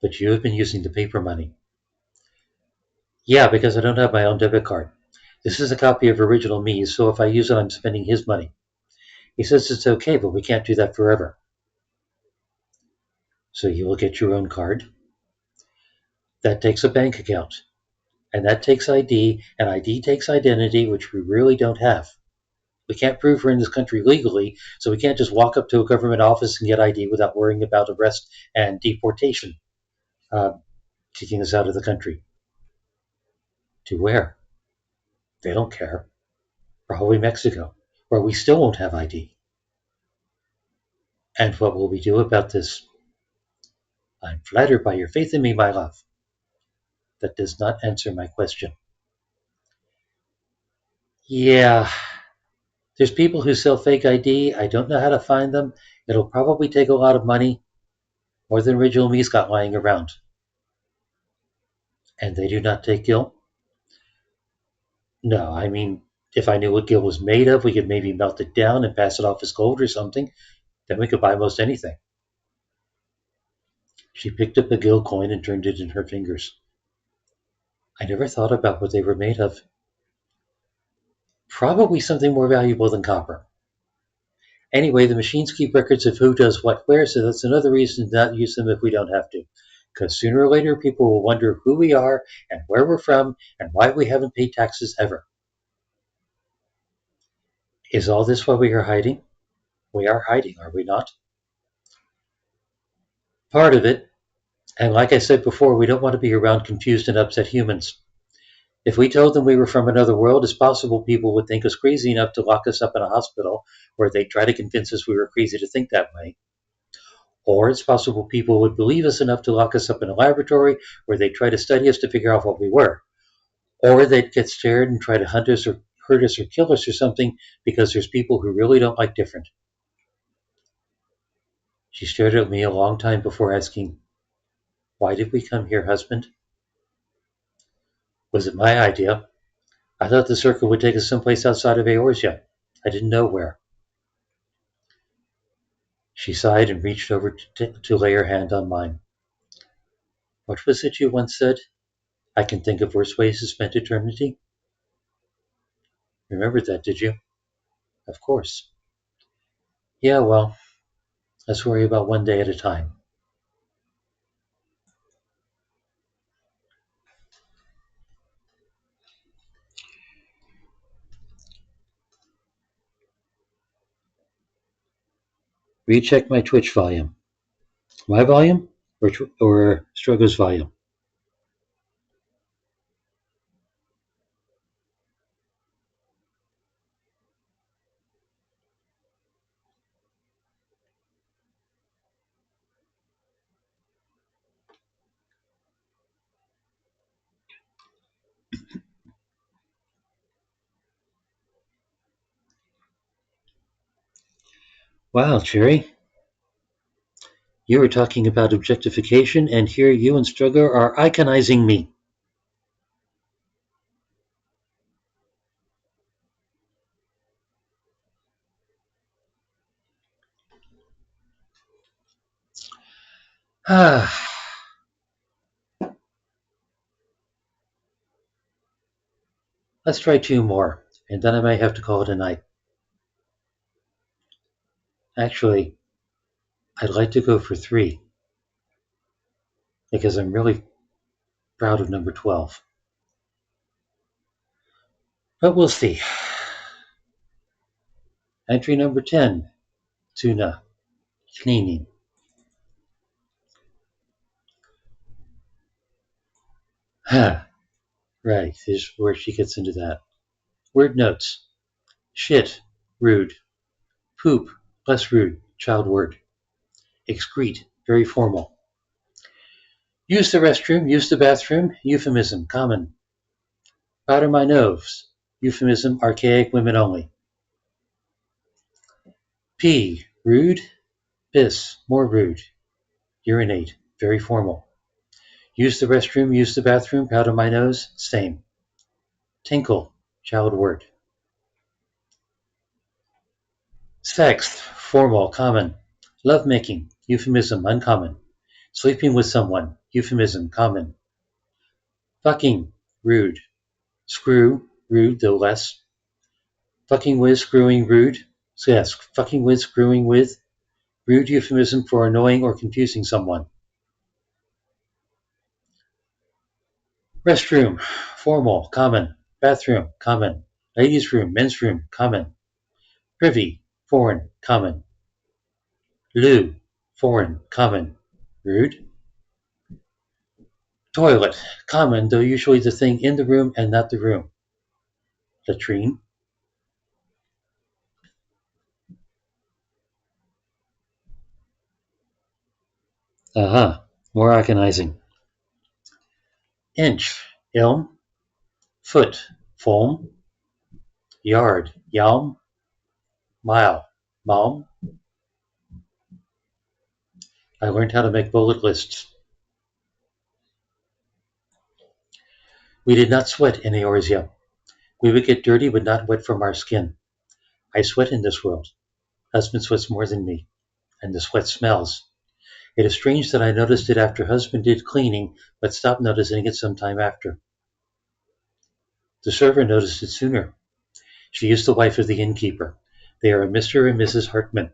A: But you have been using the paper money. Yeah, because I don't have my own debit card. This is a copy of Original Me, so if I use it, I'm spending his money. He says it's okay, but we can't do that forever. So you will get your own card. That takes a bank account. And that takes ID, and ID takes identity, which we really don't have. We can't prove we're in this country legally, so we can't just walk up to a government office and get ID without worrying about arrest and deportation, kicking us out of the country. To where? They don't care. Probably Mexico, where we still won't have ID. And what will we do about this? I'm flattered by your faith in me, my love. That does not answer my question. Yeah, there's people who sell fake ID. I don't know how to find them. It'll probably take a lot of money, more than Original Me's got lying around. And they do not take gil? No, I mean, if I knew what gil was made of, we could maybe melt it down and pass it off as gold or something. Then we could buy most anything. She picked up a gil coin and turned it in her fingers. I never thought about what they were made of. Probably something more valuable than copper. Anyway, the machines keep records of who does what where, so that's another reason to not use them if we don't have to. Because sooner or later, people will wonder who we are and where we're from and why we haven't paid taxes ever. Is all this why we are hiding? We are hiding, are we not? Part of it. And like I said before, we don't want to be around confused and upset humans. If we told them we were from another world, it's possible people would think us crazy enough to lock us up in a hospital, or they'd try to convince us we were crazy to think that way. Or it's possible people would believe us enough to lock us up in a laboratory, where they'd try to study us to figure out what we were. Or they'd get scared and try to hunt us or hurt us or kill us or something because there's people who really don't like different. She stared at me a long time before asking, "Why did we come here, husband?" Was it my idea? I thought the circle would take us someplace outside of Eorzea. I didn't know where. She sighed and reached over to lay her hand on mine. What was it you once said? I can think of worse ways to spend eternity? Remembered that, did you? Of course. Yeah, well, let's worry about one day at a time. Recheck my Twitch volume. My volume? Or Strogo's volume? Wow, Cherry. You were talking about objectification, and here you and Strogo are iconizing me. Ah, let's try two more, and then I may have to call it a night. Actually, I'd like to go for three, because I'm really proud of number 12. But we'll see. Entry number 10, Tsu'na, cleaning. Right, here's where she gets into that. Word notes. Shit, rude. Poop, less rude, child word. Excrete, very formal. Use the restroom, use the bathroom, euphemism, common. Powder my nose, euphemism, archaic, women only. Pee, rude. Piss, more rude. Urinate, very formal. Use the restroom, use the bathroom, powder my nose, same. Tinkle, child word. Sex, formal, common. Lovemaking, euphemism, uncommon. Sleeping with someone, euphemism, common. Fucking, rude. Screw, rude, though less. Fucking with, screwing, rude. So yes, fucking with, screwing with. Rude euphemism for annoying or confusing someone. Restroom, formal, common. Bathroom, common. Ladies' room, men's room, common. Privy, foreign, common. Loo, foreign, common. Rude. Toilet, common, though usually the thing in the room and not the room. Latrine. Aha, more agonizing. Inch, ilm. Foot, foam. Yard, yalm. Mile, malm. I learned how to make bullet lists. We did not sweat in Eorzea. We would get dirty but not wet from our skin. I sweat in this world. Husband sweats more than me, and the sweat smells. It is strange that I noticed it after husband did cleaning, but stopped noticing it some time after. The server noticed it sooner. She is the wife of the innkeeper. They are a Mr. and Mrs. Hartman.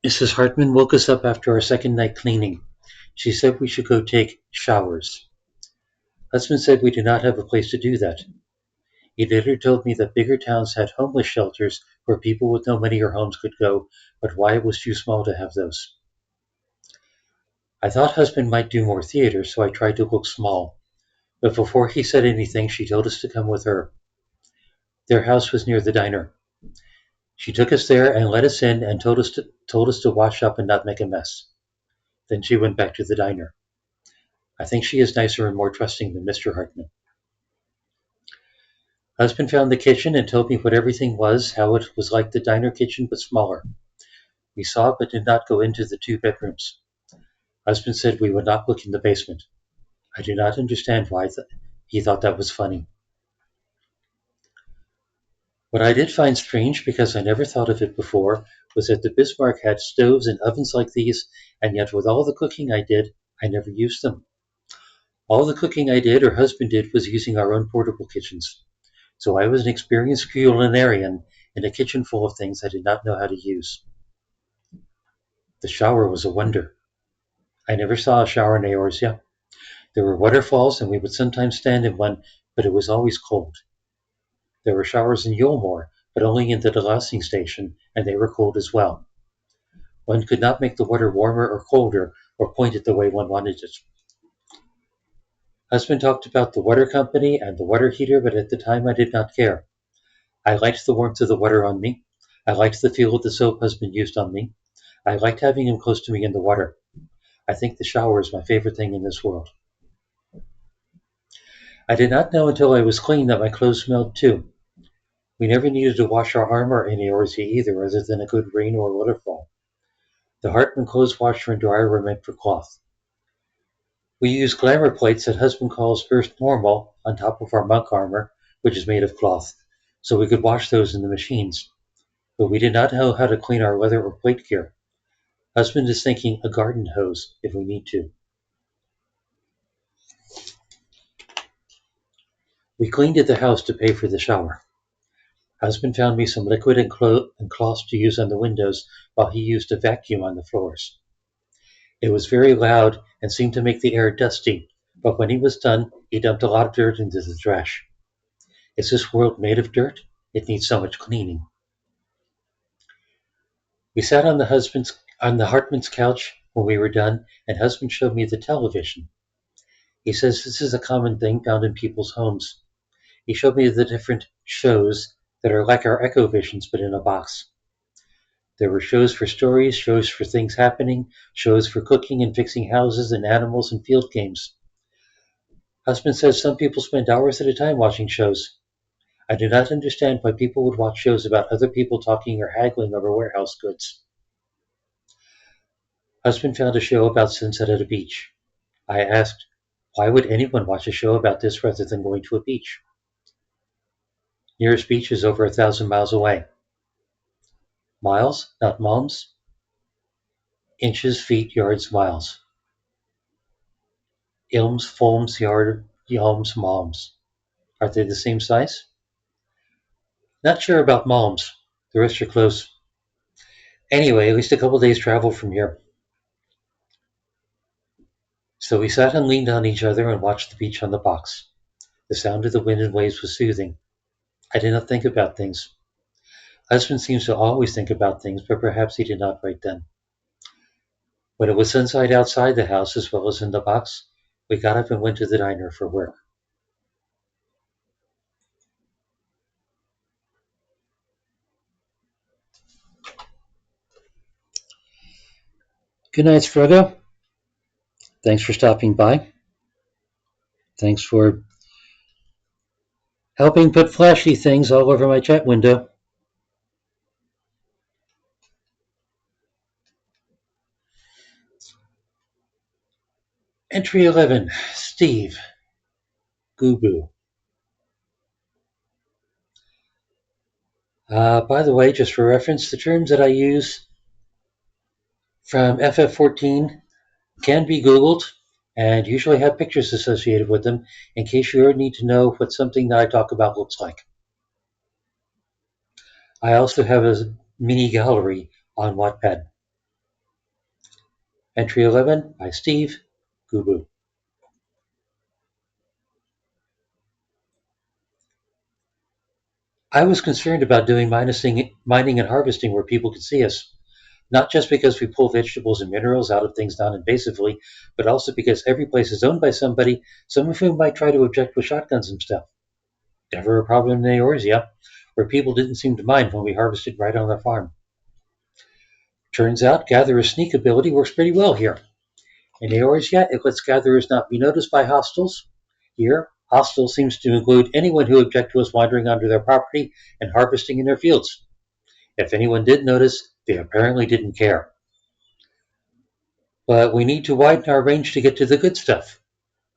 A: Mrs. Hartman woke us up after our second night cleaning. She said we should go take showers. Husband said we did not have a place to do that. He later told me that bigger towns had homeless shelters where people with no money or homes could go, but why it was too small to have those. I thought husband might do more theater, so I tried to look small. But before he said anything, she told us to come with her. Their house was near the diner. She took us there and let us in and told us to wash up and not make a mess. Then she went back to the diner. I think she is nicer and more trusting than Mr. Hartman. Husband found the kitchen and told me what everything was, how it was like the diner kitchen but smaller. We saw it but did not go into the two bedrooms. Husband said we would not look in the basement. I do not understand why he thought that was funny. What I did find strange, because I never thought of it before, was that the Bismarck had stoves and ovens like these, and yet with all the cooking I did, I never used them. All the cooking I did or husband did was using our own portable kitchens. So I was an experienced culinarian in a kitchen full of things I did not know how to use. The shower was a wonder. I never saw a shower in Eorzea. There were waterfalls, and we would sometimes stand in one, but it was always cold. There were showers in Yulmore, but only in the delousing station, and they were cold as well. One could not make the water warmer or colder, or point it the way one wanted it. Husband talked about the water company and the water heater, but at the time I did not care. I liked the warmth of the water on me. I liked the feel of the soap husband used on me. I liked having him close to me in the water. I think the shower is my favorite thing in this world. I did not know until I was clean that my clothes smelled too. We never needed to wash our armor in Eorzea either, other than a good rain or waterfall. The Hartman clothes washer and dryer were meant for cloth. We use glamour plates that husband calls Earth Normal on top of our monk armor, which is made of cloth, so we could wash those in the machines. But we did not know how to clean our leather or plate gear. Husband is thinking a garden hose if we need to. We cleaned at the house to pay for the shower. Husband found me some liquid and cloths to use on the windows while he used a vacuum on the floors. It was very loud and seemed to make the air dusty, but when he was done, he dumped a lot of dirt into the trash. Is this world made of dirt? It needs so much cleaning. We sat on the Hartman's couch when we were done, and husband showed me the television. He says this is a common thing found in people's homes. He showed me the different shows that are like our Echo Visions but in a box. There were shows for stories, shows for things happening, shows for cooking and fixing houses and animals and field games. Husband says some people spend hours at a time watching shows. I do not understand why people would watch shows about other people talking or haggling over warehouse goods. Husband found a show about sunset at a beach. I asked, why would anyone watch a show about this rather than going to a beach? Nearest beach is over 1,000 miles away. Miles, not moms? Inches, feet, yards, miles. Ilms, foams, yalms, moms. Are they the same size? Not sure about moms. The rest are close. Anyway, at least a couple days travel from here. So we sat and leaned on each other and watched the beach on the box. The sound of the wind and waves was soothing. I did not think about things. Husband seems to always think about things, but perhaps he did not right then. When it was sunset outside the house as well as in the box, we got up and went to the diner for work. Good night, Frodo. Thanks for stopping by. Thanks for helping put flashy things all over my chat window. Entry 11, Steve, goobbue. By the way, just for reference, the terms that I use from FF14 can be Googled and usually have pictures associated with them in case you need to know what something that I talk about looks like. I also have a mini gallery on Wattpad. Entry 11 by Steve, goobbue. I was concerned about doing mining and harvesting where people could see us. Not just because we pull vegetables and minerals out of things non-invasively, but also because every place is owned by somebody, some of whom might try to object with shotguns and stuff. Never a problem in Eorzea, where people didn't seem to mind when we harvested right on their farm. Turns out gatherer's sneak ability works pretty well here. In Eorzea, it lets gatherers not be noticed by hostiles. Here, hostile seems to include anyone who objects to us wandering onto their property and harvesting in their fields. If anyone did notice, they apparently didn't care. But we need to widen our range to get to the good stuff,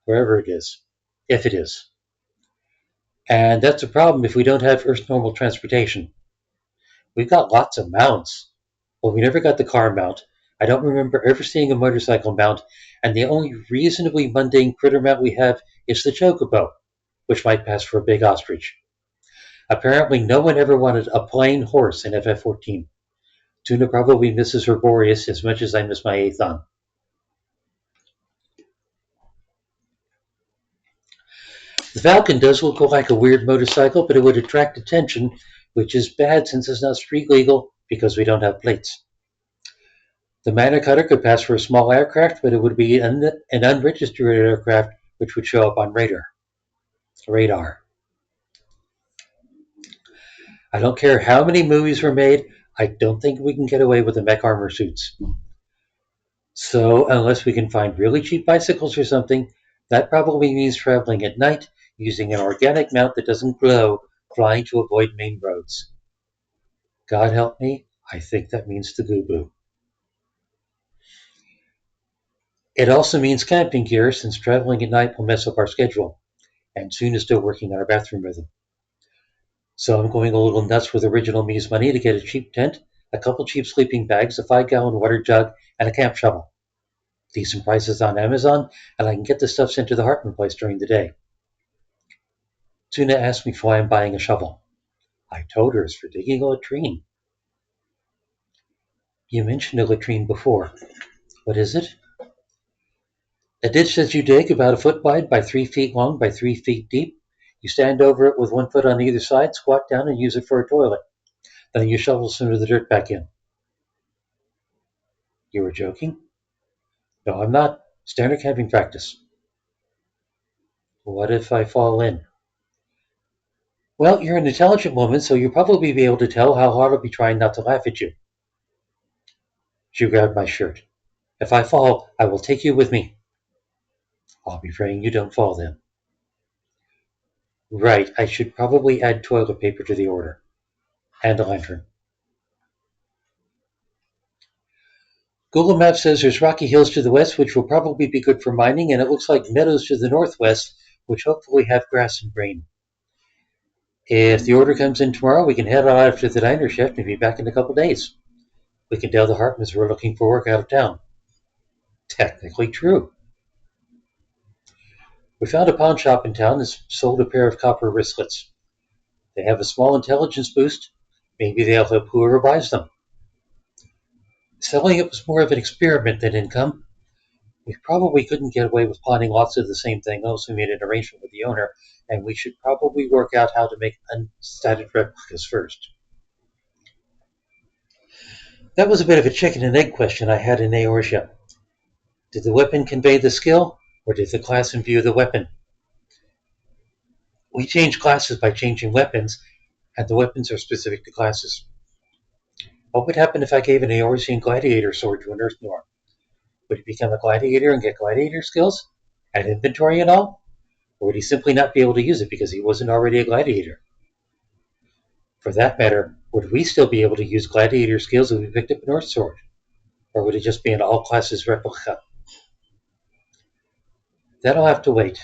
A: wherever it is, if it is. And that's a problem if we don't have Earth normal transportation. We've got lots of mounts, but we never got the car mount. I don't remember ever seeing a motorcycle mount, and the only reasonably mundane critter mount we have is the chocobo, which might pass for a big ostrich. Apparently, no one ever wanted a plain horse in FF14. Tsu'na probably misses her Boreas as much as I miss my Aethon. The Falcon does look like a weird motorcycle, but it would attract attention, which is bad since it's not street legal because we don't have plates. The Mana Cutter could pass for a small aircraft, but it would be an unregistered aircraft, which would show up on radar. I don't care how many movies were made, I don't think we can get away with the mech armor suits. So, unless we can find really cheap bicycles or something, that probably means traveling at night using an organic mount that doesn't glow, flying to avoid main roads. God help me, I think that means the goobbue. It also means camping gear, since traveling at night will mess up our schedule, and Tsu'na is still working on our bathroom rhythm. So I'm going a little nuts with original me's money to get a cheap tent, a couple cheap sleeping bags, a 5-gallon water jug, and a camp shovel. Decent prices on Amazon, and I can get the stuff sent to the Hartman place during the day. Tsu'na asked me why I'm buying a shovel. I told her it's for digging a latrine. You mentioned a latrine before. What is it? A ditch that you dig about a foot wide by 3 feet long by 3 feet deep. You stand over it with 1 foot on either side, squat down, and use it for a toilet. Then you shovel some of the dirt back in. You were joking? No, I'm not. Standard camping practice. What if I fall in? Well, you're an intelligent woman, so you'll probably be able to tell how hard I'll be trying not to laugh at you. She grabbed my shirt. If I fall, I will take you with me. I'll be praying you don't fall then. Right, I should probably add toilet paper to the order. And a lantern. Google Maps says there's rocky hills to the west, which will probably be good for mining, and it looks like meadows to the northwest, which hopefully have grass and grain. If the order comes in tomorrow, we can head out after the diner shift and be back in a couple days. We can tell the Hartmans we're looking for work out of town. Technically true. We found a pawn shop in town that sold a pair of copper wristlets. They have a small intelligence boost. Maybe they'll help whoever buys them. Selling it was more of an experiment than income. We probably couldn't get away with pawning lots of the same thing unless we made an arrangement with the owner, and we should probably work out how to make unstatted replicas first. That was a bit of a chicken and egg question I had in Eorzea. Did the weapon convey the skill, or did the class imbue the weapon? We change classes by changing weapons, and the weapons are specific to classes. What would happen if I gave an Eorzean gladiator sword to an Earth Norm? Would he become a gladiator and get gladiator skills? And inventory and all? Or would he simply not be able to use it because he wasn't already a gladiator? For that matter, would we still be able to use gladiator skills if we picked up an Earth sword? Or would it just be an all classes replica? That'll have to wait.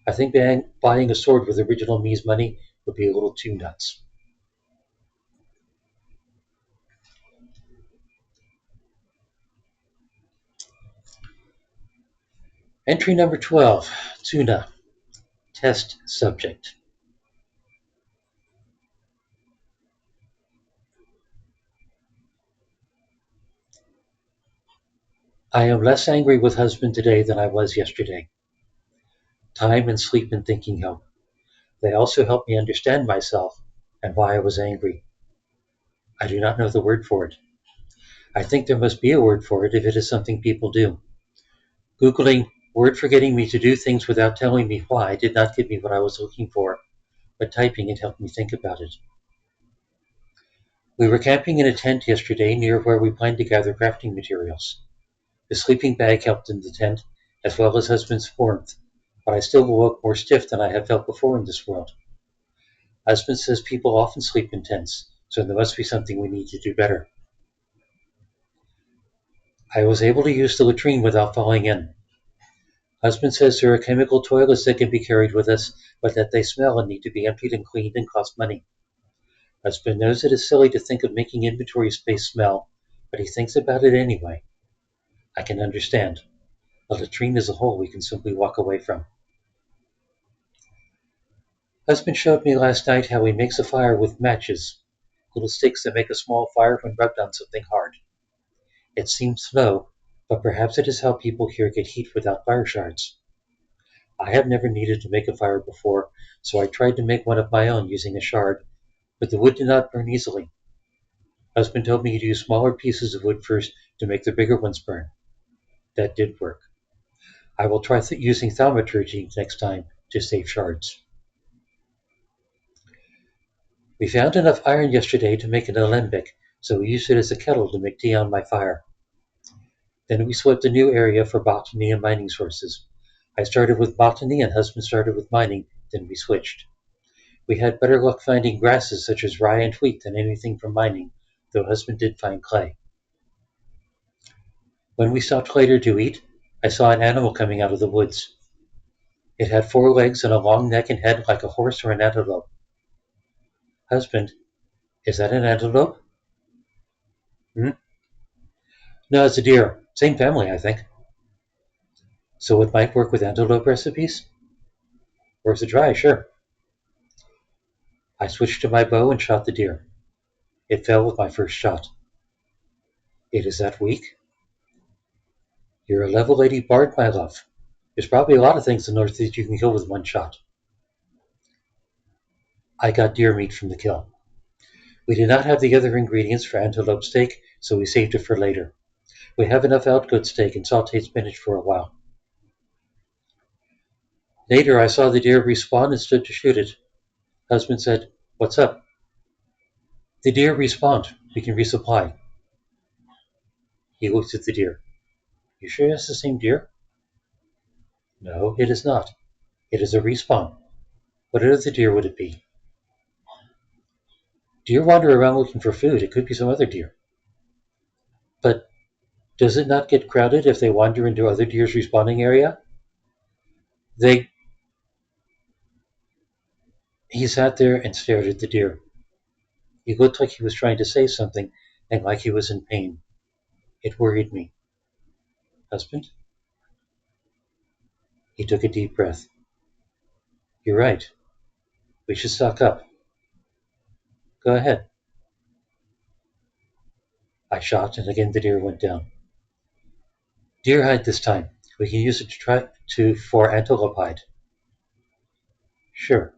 A: I think buying a sword with original me's money would be a little too nuts. Entry number 12, Tsu'na, test subject. I am less angry with husband today than I was yesterday. Time and sleep and thinking help. They also help me understand myself and why I was angry. I do not know the word for it. I think there must be a word for it if it is something people do. Googling word for getting me to do things without telling me why did not give me what I was looking for, but typing it helped me think about it. We were camping in a tent yesterday near where we planned to gather crafting materials. The sleeping bag helped in the tent, as well as husband's warmth, but I still woke more stiff than I had felt before in this world. Husband says people often sleep in tents, so there must be something we need to do better. I was able to use the latrine without falling in. Husband says there are chemical toilets that can be carried with us, but that they smell and need to be emptied and cleaned and cost money. Husband knows it is silly to think of making inventory space smell, but he thinks about it anyway. I can understand. A latrine is a hole we can simply walk away from. Husband showed me last night how he makes a fire with matches, little sticks that make a small fire when rubbed on something hard. It seems slow, but perhaps it is how people here get heat without fire shards. I have never needed to make a fire before, so I tried to make one of my own using a shard, but the wood did not burn easily. Husband told me to use smaller pieces of wood first to make the bigger ones burn. That did work. I will try using thaumaturgy next time to save shards. We found enough iron yesterday to make an alembic, so we used it as a kettle to make tea on my fire. Then we swept a new area for botany and mining sources. I started with botany and husband started with mining, then we switched. We had better luck finding grasses such as rye and wheat than anything from mining, though husband did find clay. When we stopped later to eat, I saw an animal coming out of the woods. It had 4 legs and a long neck and head like a horse or an antelope. Husband, is that an antelope? Hmm? No, it's a deer. Same family, I think. So it might work with antelope recipes? Worth a try, sure. I switched to my bow and shot the deer. It fell with my first shot. It is that weak? You're a level 80 bard, my love. There's probably a lot of things in the Northeast you can kill with one shot. I got deer meat from the kill. We did not have the other ingredients for antelope steak, so we saved it for later. We have enough outgoat steak and sauteed spinach for a while. Later, I saw the deer respawn and stood to shoot it. Husband said, "What's up?" The deer respawned. We can resupply. He looked at the deer. You sure it's the same deer? No, it is not. It is a respawn. What other deer would it be? Deer wander around looking for food. It could be some other deer. But does it not get crowded if they wander into other deer's respawning area? They. He sat there and stared at the deer. He looked like he was trying to say something and like he was in pain. It worried me. Husband? He took a deep breath. You're right. We should stock up. Go ahead. I shot, and again the deer went down. Deer hide this time. We can use it for antelope hide. Sure.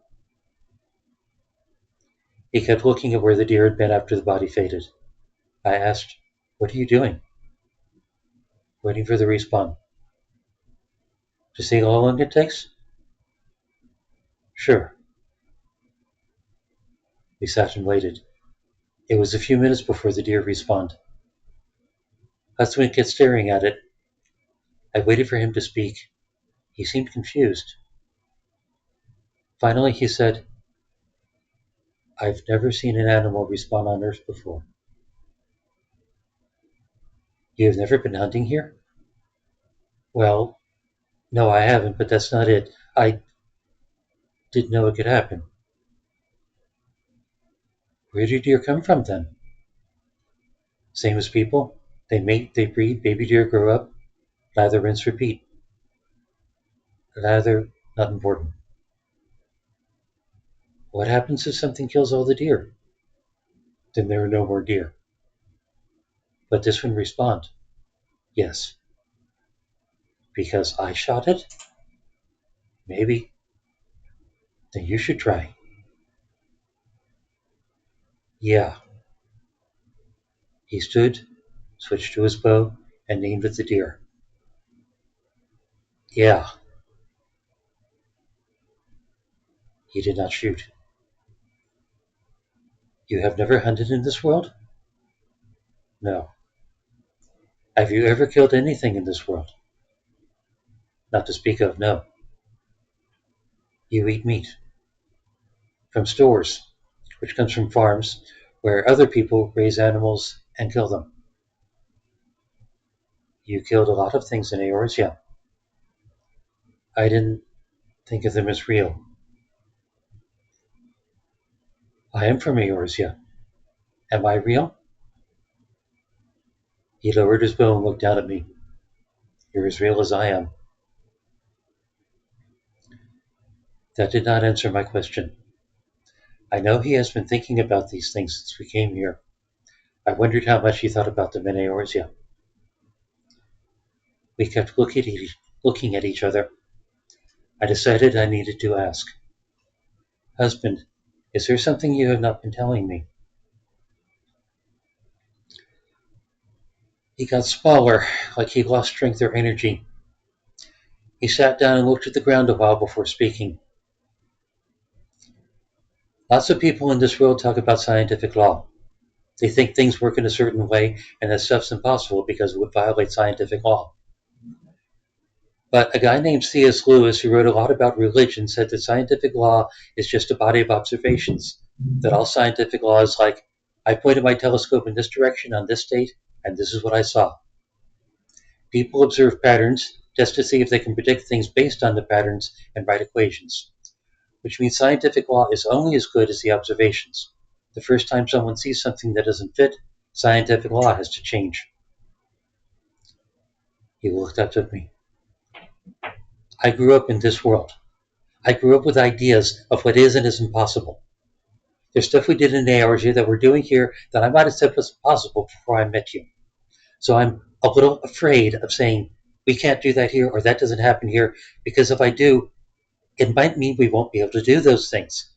A: He kept looking at where the deer had been after the body faded. I asked, What are you doing? Waiting for the respawn. To see how long it takes? Sure. We sat and waited. It was a few minutes before the deer respawned. Husband kept staring at it. I waited for him to speak. He seemed confused. Finally, he said, I've never seen an animal respawn on Earth before. You have never been hunting here? Well, no, I haven't, but that's not it. I didn't know it could happen. Where do deer come from then? Same as people. They mate, they breed, baby deer grow up, lather, rinse, repeat. Lather, not important. What happens if something kills all the deer? Then there are no more deer. But this one respawned. Yes. Because I shot it? Maybe. Then you should try. Yeah. He stood, switched to his bow, and aimed at the deer. Yeah, he did not shoot. You have never hunted in this world? No. Have you ever killed anything in this world? Not to speak of, no. You eat meat from stores, which comes from farms where other people raise animals and kill them. You killed a lot of things in Eorzea. I didn't think of them as real. I am from Eorzea. Am I real? He lowered his bow and looked down at me. You're as real as I am. That did not answer my question. I know he has been thinking about these things since we came here. I wondered how much he thought about them in Eorzea. We kept looking at each other. I decided I needed to ask. Husband, is there something you have not been telling me? He got smaller, like he lost strength or energy. He sat down and looked at the ground a while before speaking. Lots of people in this world talk about scientific law. They think things work in a certain way and that stuff's impossible because it would violate scientific law. But a guy named C.S. Lewis, who wrote a lot about religion, said that scientific law is just a body of observations. That all scientific law is like, I pointed my telescope in this direction on this date, and this is what I saw. People observe patterns just to see if they can predict things based on the patterns and write equations, which means scientific law is only as good as the observations. The first time someone sees something that doesn't fit, scientific law has to change. He looked up at me. I grew up in this world. I grew up with ideas of what is and isn't possible. There's stuff we did in Eorzea that we're doing here that I might have said was possible before I met you. So I'm a little afraid of saying, we can't do that here or that doesn't happen here, because if I do, it might mean we won't be able to do those things.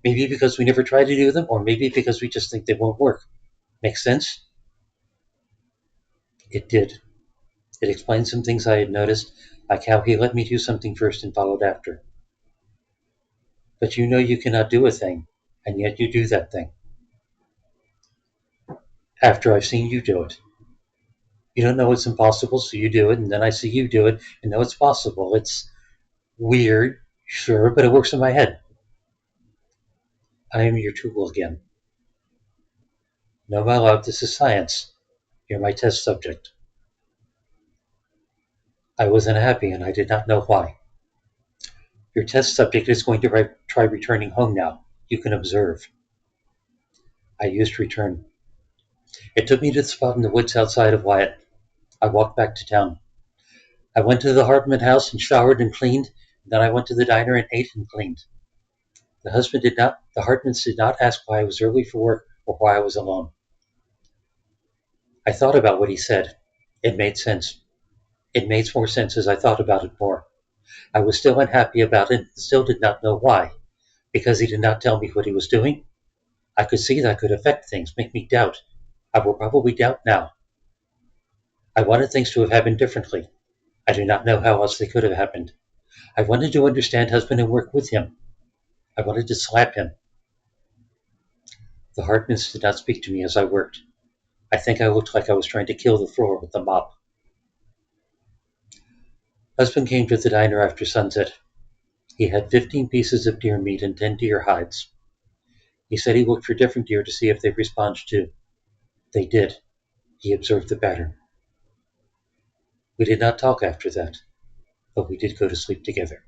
A: Maybe because we never try to do them, or maybe because we just think they won't work. Make sense? It did. It explained some things I had noticed, like how he let me do something first and followed after. But you know you cannot do a thing, and yet you do that thing. After I've seen you do it. You don't know it's impossible, so you do it, and then I see you do it and know it's possible. It's weird, sure, but it works in my head. I am your tool again. No, my love, this is science. You're my test subject. I was unhappy, and I did not know why. Your test subject is going to try returning home now. You can observe. I used return. It took me to the spot in the woods outside of Wyatt. I walked back to town. I went to the Hartman house and showered and cleaned. Then I went to the diner and ate and cleaned. The Hartmans did not ask why I was early for work or why I was alone. I thought about what he said. It made sense. It made more sense as I thought about it more. I was still unhappy about it and still did not know why. Because he did not tell me what he was doing? I could see that could affect things, make me doubt. I will probably doubt now. I wanted things to have happened differently. I do not know how else they could have happened. I wanted to understand husband and work with him. I wanted to slap him. The Hartmans did not speak to me as I worked. I think I looked like I was trying to kill the floor with the mop. Husband came to the diner after sunset. He had 15 pieces of deer meat and 10 deer hides. He said he looked for different deer to see if they responded too. They did. He observed the pattern. We did not talk after that, but we did go to sleep together.